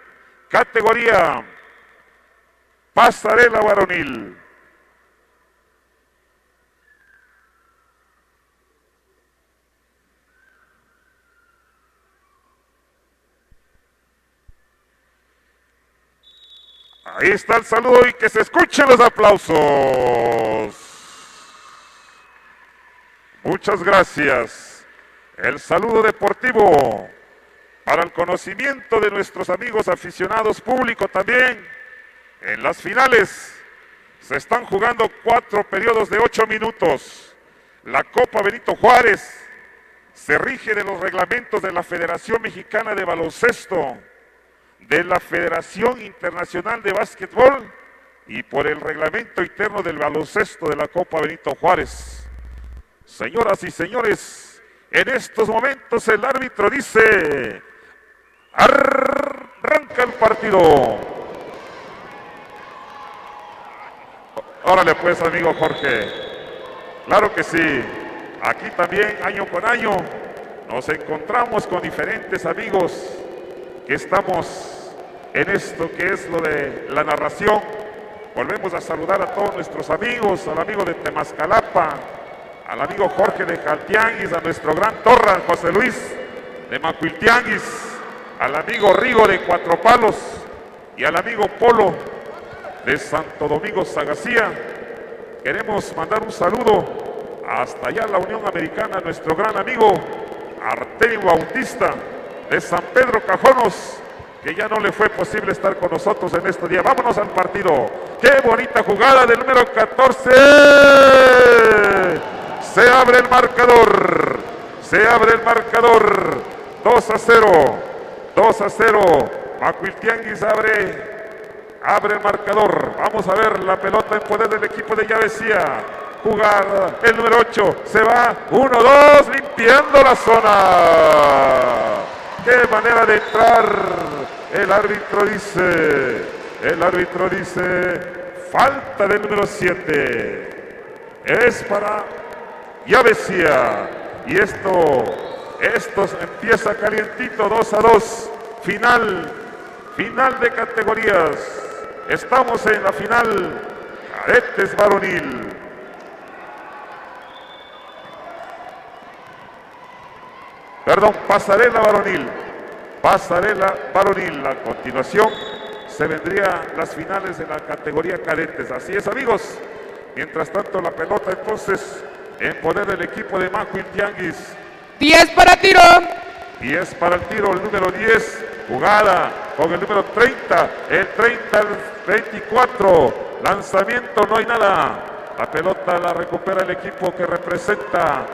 categoría pasarela varonil. Ahí está el saludo y que se escuchen los aplausos. Muchas gracias. El saludo deportivo para el conocimiento de nuestros amigos aficionados, público también. En las finales se están jugando 4 periodos de 8 minutos. La Copa Benito Juárez se rige de los reglamentos de la Federación Mexicana de Baloncesto, de la Federación Internacional de Básquetbol y por el reglamento interno del baloncesto de la Copa Benito Juárez. Señoras y señores, en estos momentos el árbitro dice: arranca el partido. Órale pues, amigo Jorge. Claro que sí. Aquí también, año con año, nos encontramos con diferentes amigos que estamos en esto que es lo de la narración. Volvemos a saludar a todos nuestros amigos, al amigo de Temascalapa, al amigo Jorge de Jaltianguis, a nuestro gran Torra, José Luis de Macuiltianguis, al amigo Rigo de Cuatro Palos y al amigo Polo de Santo Domingo Sagacía. Queremos mandar un saludo hasta allá la Unión Americana, nuestro gran amigo Artemio Bautista de San Pedro Cajonos, que ya no le fue posible estar con nosotros en este día. Vámonos al partido. ¡Qué bonita jugada del número 14! Se abre el marcador. Se abre el marcador. 2-0. 2-0. Macuiltianguis abre el marcador. Vamos a ver la pelota en poder del equipo de Llavesía. Jugada el número 8. Se va. 1-2. Limpiando la zona. ¡Qué manera de entrar! El árbitro dice, falta del número 7. Es para Llavesía. Y esto empieza calientito, 2-2. Final de categorías. Estamos en la final. Cadetes varonil. Perdón, pasarela varonil. Pasarela varonil. A continuación se vendrían las finales de la categoría cadetes. Así es, amigos. Mientras tanto, la pelota entonces en poder del equipo de Macuiltianguis. 10 para tiro. 10 para el tiro, el número 10. Jugada con el número 30. El 30 al 24. Lanzamiento, no hay nada. La pelota la recupera el equipo que representa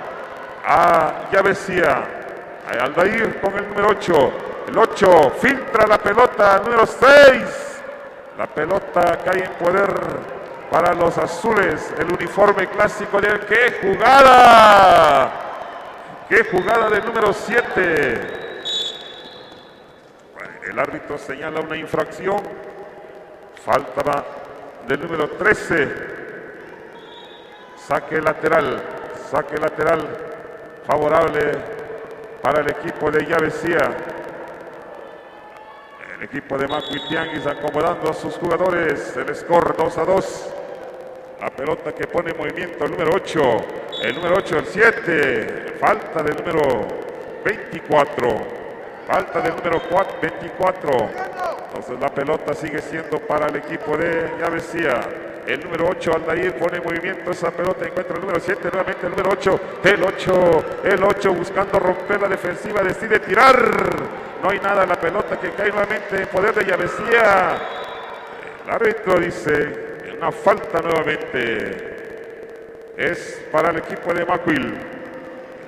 a Llavesía. Aldair con el número 8. El 8 filtra la pelota al número 6. La pelota cae en poder para los azules. El uniforme clásico de ¡qué jugada! ¡Qué jugada del número 7! El árbitro señala una infracción. Falta del número 13. Saque lateral favorable para el equipo de Llavesía. El equipo de Macuiltianguis acomodando a sus jugadores. El score 2-2. La pelota que pone en movimiento el número 8. El número 8, el 7. Falta del número 24. Falta del número 24. Entonces la pelota sigue siendo para el equipo de Llavecía. El número 8, Aldair, pone en movimiento esa pelota, encuentra el número 7, nuevamente el número 8. El 8 buscando romper la defensiva, decide tirar. No hay nada, la pelota que cae nuevamente en poder de Llavecía. El árbitro dice, una falta nuevamente. Es para el equipo de Macuil.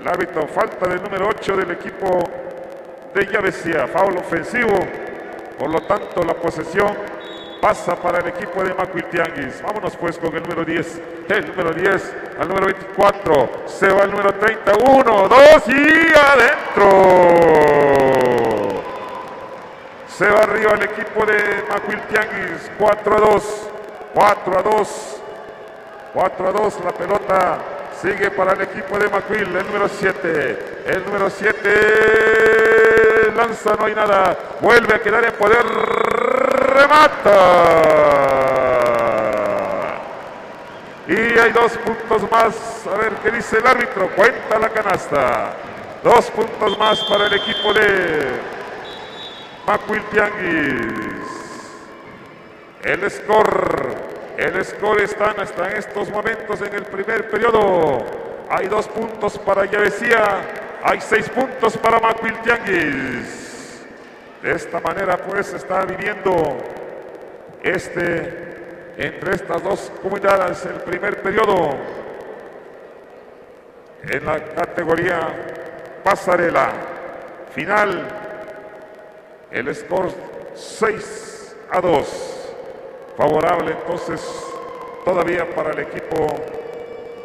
El árbitro, falta del número 8 del equipo de Llavecía. Foul ofensivo. Por lo tanto, la posesión pasa para el equipo de Macuil Tianguis. Vámonos pues con el número 10. El número 10 al número 24. Se va el número 31, 2 y adentro. Se va arriba el equipo de Macuil Tianguis. 4-2. 4-2. La pelota sigue para el equipo de Macuil. El número 7. El número 7 lanza, no hay nada. Vuelve a quedar en poder. Remata. Y hay 2 puntos más. A ver qué dice el árbitro. Cuenta la canasta. 2 puntos más para el equipo de Macuil Tianguis. El score están hasta en estos momentos en el primer periodo. Hay 2 puntos para Llavecía. Hay 6 puntos para Macuil Tianguis. De esta manera pues está viviendo entre estas dos comunidades el primer periodo en la categoría pasarela. Final, el score 6-2. Favorable entonces todavía para el equipo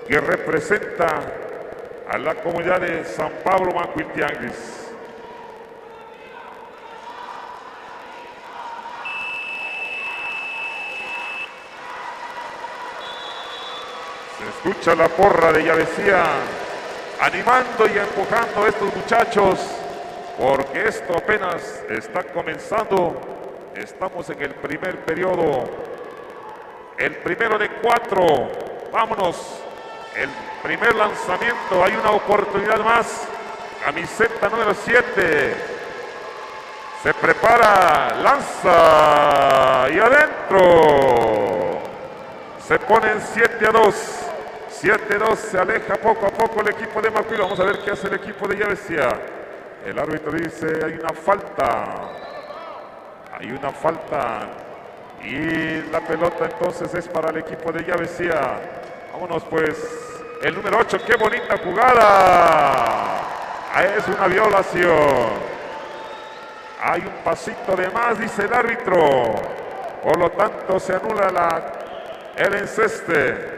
que representa a la comunidad de San Pablo Macuil Tianguis. Se escucha la porra de Llavecía animando y empujando a estos muchachos porque esto apenas está comenzando. Estamos en el primer periodo, el primero de 4. Vámonos, el primer lanzamiento, hay una oportunidad más. Camiseta número 7, se prepara, lanza y adentro. Se ponen 7-2. 7-2, se aleja poco a poco el equipo de Macuil. Vamos a ver qué hace el equipo de Llavecía. El árbitro dice, hay una falta. Hay una falta. Y la pelota entonces es para el equipo de Llavecía. Vámonos pues. El número 8, qué bonita jugada. Es una violación. Hay un pasito de más, dice el árbitro. Por lo tanto, se anula el enceste.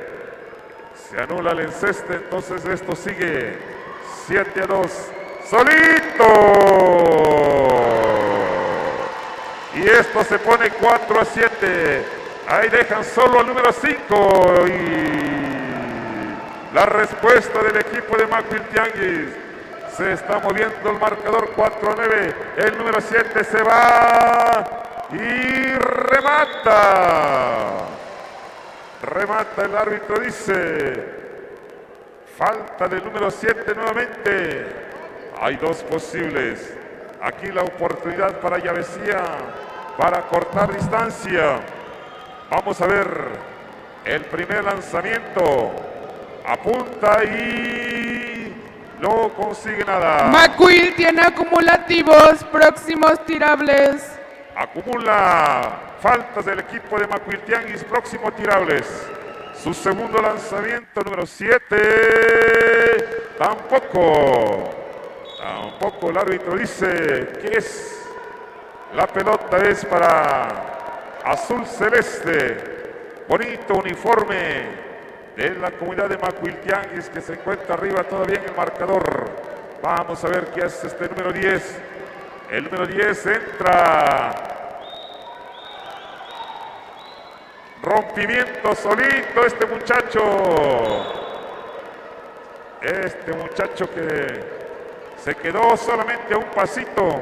Se anula el enceste, entonces esto sigue 7-2. ¡Solito! Y esto se pone 4-7. Ahí dejan solo el número 5. Y la respuesta del equipo de Macuil Tianguis. Se está moviendo el marcador 4-9. El número 7 se va y remata. Remata el árbitro, dice. Falta del número 7 nuevamente. Hay 2 posibles. Aquí la oportunidad para Llavecía para cortar distancia. Vamos a ver el primer lanzamiento. Apunta y no consigue nada. Macuil tiene acumulativos, próximos tirables. Acumula faltas del equipo de Macuil Tianguis, próximo tirables. Su segundo lanzamiento, número 7. Tampoco el árbitro dice que es. La pelota es para Azul Celeste. Bonito uniforme de la comunidad de Macuil Tianguis que se encuentra arriba todavía en el marcador. Vamos a ver qué hace este número 10. El número 10 entra. Rompimiento solito este muchacho. Este muchacho que se quedó solamente a un pasito.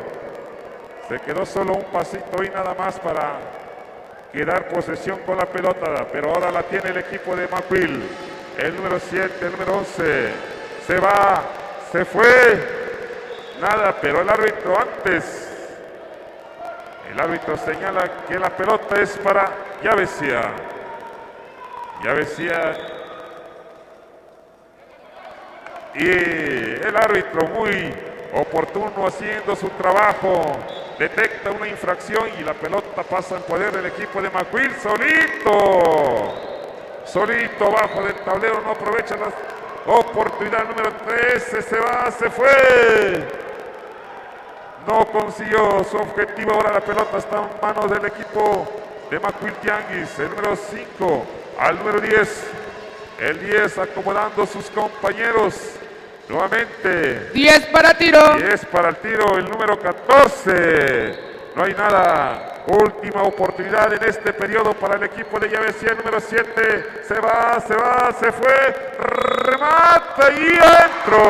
Se quedó solo un pasito y nada más para quedar posesión con la pelota. Pero ahora la tiene el equipo de Macuil. El número 7, el número 11. Se va, se fue. nada, pero el árbitro antes. El árbitro señala que la pelota es para Llavecía. Llavecía. Y el árbitro muy oportuno haciendo su trabajo. Detecta una infracción y la pelota pasa en poder del equipo de Macuil. Solito abajo del tablero, no aprovecha la oportunidad. Número 13, se va, se fue. No consiguió su objetivo, ahora la pelota está en manos del equipo de Macuil Tianguis. El número 5 al número 10. El 10 acomodando sus compañeros. Nuevamente. 10 para tiro. 10 para el tiro, el número 14. No hay nada. Última oportunidad en este periodo para el equipo de Llavecía. El número 7. Se va, se fue. Remata y adentro.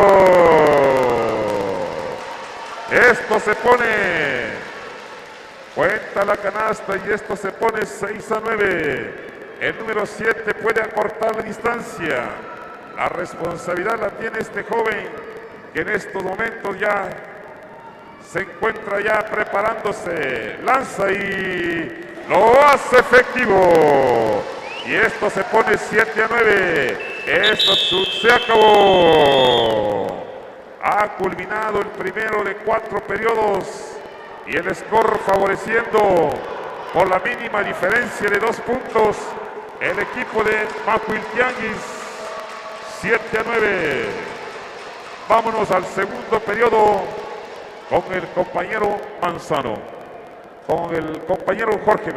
Esto se pone. Cuenta la canasta y esto se pone 6-9. El número 7 puede acortar la distancia. La responsabilidad la tiene este joven que en estos momentos ya se encuentra ya preparándose. Lanza y lo hace efectivo. Y esto se pone 7-9. Esto se acabó. Ha culminado el primero de 4 periodos. Y el score favoreciendo por la mínima diferencia de 2 puntos el equipo de Macuil Tianguis. 7-9. Vámonos al segundo periodo con el compañero Manzano, con el compañero Jorge.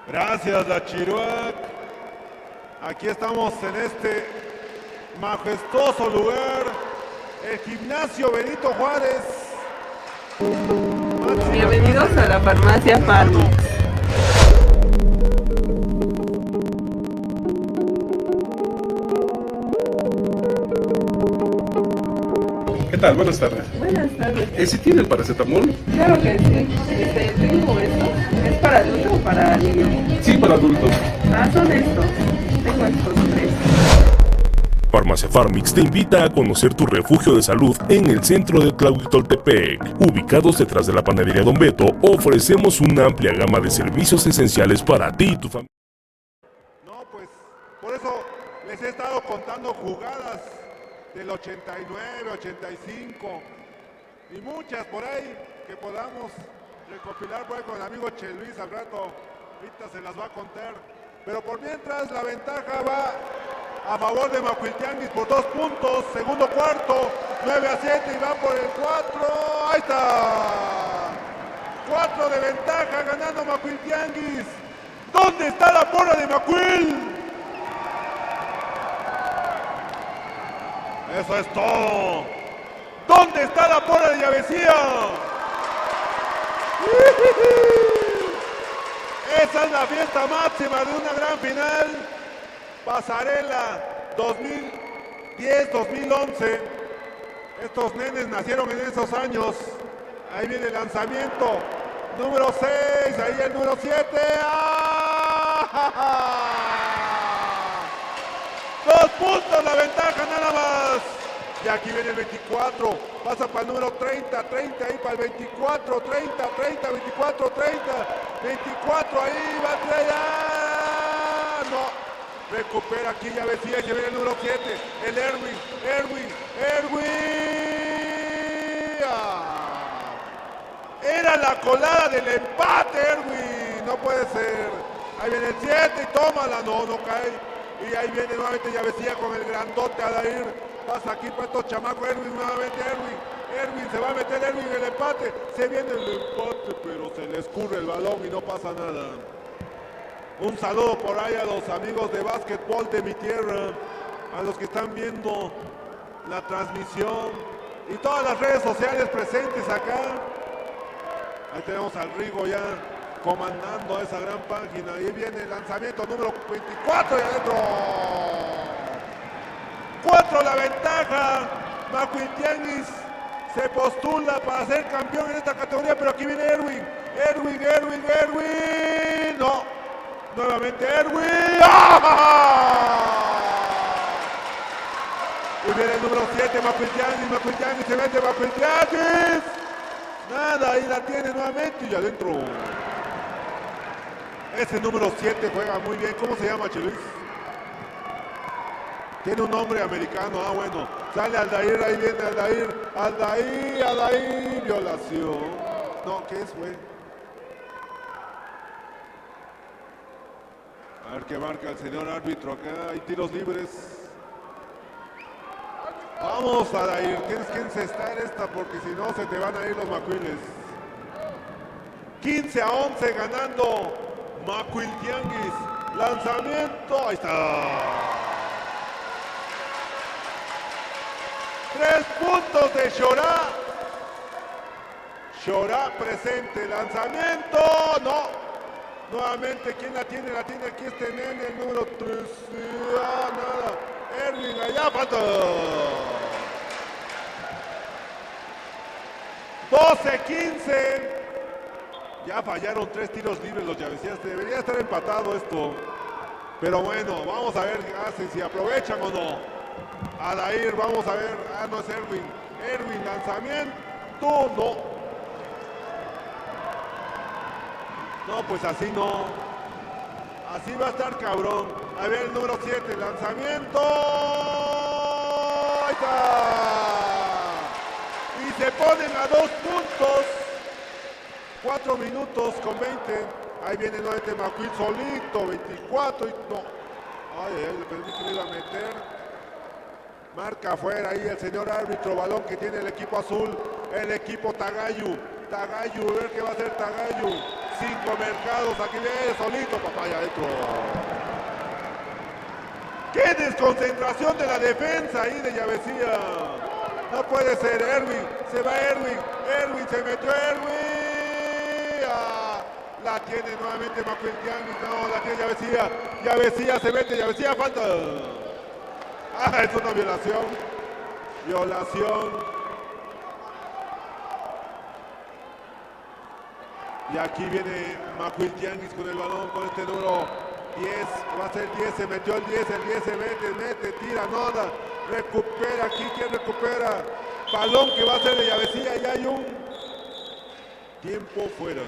Gracias, la Chiruac. Aquí estamos en este majestuoso lugar, el Gimnasio Benito Juárez. Bienvenidos a la farmacia Farmix. ¿Qué tal? Buenas tardes. Buenas tardes. ¿Sí tiene el paracetamol? Claro que sí. Tengo esto. ¿Es para adulto o para niño? Sí, para adultos. Son estos. Tengo estos 3. Farmacia Farmix te invita a conocer tu refugio de salud en el centro de Tlahuitoltepec. Ubicados detrás de la panadería Don Beto, ofrecemos una amplia gama de servicios esenciales para ti y tu familia. No, pues por eso les he estado contando jugadas del 89, 85 y muchas por ahí que podamos recopilar por ahí con el amigo Che Luis al rato. Ahorita se las va a contar. Pero por mientras la ventaja va a favor de Macuil Tianguis por 2 puntos. Segundo cuarto, 9-7 y va por el 4. Ahí está. 4 de ventaja ganando Macuil Tianguis. ¿Dónde está la porra de Macuil? Eso es todo. ¿Dónde está la porra de Llavecía? Esa es la fiesta máxima de una gran final. Pasarela 2010-2011. Estos nenes nacieron en esos años. Ahí viene el lanzamiento. Número 6, ahí el número 7. ¡Ah! 2 puntos la ventaja nada más. Y aquí viene el 24. Pasa para el número 30, 30 ahí para el 24, 30, 30, 24, 30. 24 ahí va a traer. No. Recupera aquí Llavecía, que viene el número 7. El Erwin. Era la colada del empate, Erwin. No puede ser. Ahí viene el 7 y tómala. No cae. Y ahí viene nuevamente Llavecía con el grandote Adair. Pasa aquí para estos chamacos. Erwin nuevamente. Erwin se va a meter en el empate. Se viene el empate, pero se le escurre el balón y no pasa nada. Un saludo por ahí a los amigos de básquetbol de mi tierra, a los que están viendo la transmisión y todas las redes sociales presentes acá. Ahí tenemos al Rigo ya comandando esa gran página. Ahí viene el lanzamiento número 24 y adentro. 4 la ventaja. Macuil Tianguis se postula para ser campeón en esta categoría, pero aquí viene Erwin. No. Nuevamente Erwin. ¡Ah! Y viene el número 7, Macuiltiani, se mete Macuiltiani. Nada, ahí la tiene nuevamente y adentro. Ese número 7 juega muy bien. ¿Cómo se llama, Che Luis? Tiene un nombre americano, bueno. Sale Aldair, ahí viene Aldair, violación. No, ¿qué es, güey? A ver qué marca el señor árbitro acá. Hay tiros libres. Vamos, Aldair, tienes que encestar esta porque si no se te van a ir los macuiles. 15-11 ganando Macuiltianguis. Lanzamiento, ahí está. 3 puntos de Chorá. Chorá presente. Lanzamiento. No. Nuevamente, ¿quién la tiene? La tiene aquí este nene, el número 3. Nada. Erwin, allá falta. 12-15. Ya fallaron 3 tiros libres los llavecillas. Debería estar empatado esto. Pero bueno, vamos a ver qué hacen, si aprovechan o no. Aldair, vamos a ver. No es Erwin. Erwin, lanzamiento. No. No, pues así no. Así va a estar cabrón. A ver el número 7. Lanzamiento. Ahí está. Y se ponen a 2 puntos. 4 minutos con 20. Ahí viene nuevamente Macuil solito. 24 y no. Ay, le perdí que le iba a meter. Marca afuera ahí el señor árbitro, balón que tiene el equipo azul, el equipo Tagayu, a ver qué va a hacer Tagayu. 5 mercados, aquí viene solito, papaya adentro. ¡Qué desconcentración de la defensa ahí de Llavecía! No puede ser, Erwin, se va Erwin, se metió Erwin. La tiene nuevamente Macuiltiani, no, la tiene Llavecía se mete, Llavecía falta. Es una violación. Y aquí viene Macuiltianguis con el balón, con este número 10. Va a ser 10, se metió el 10 se mete, tira, no da. Recupera aquí, ¿quién recupera? Balón que va a ser de Llavecía y hay un tiempo fuera.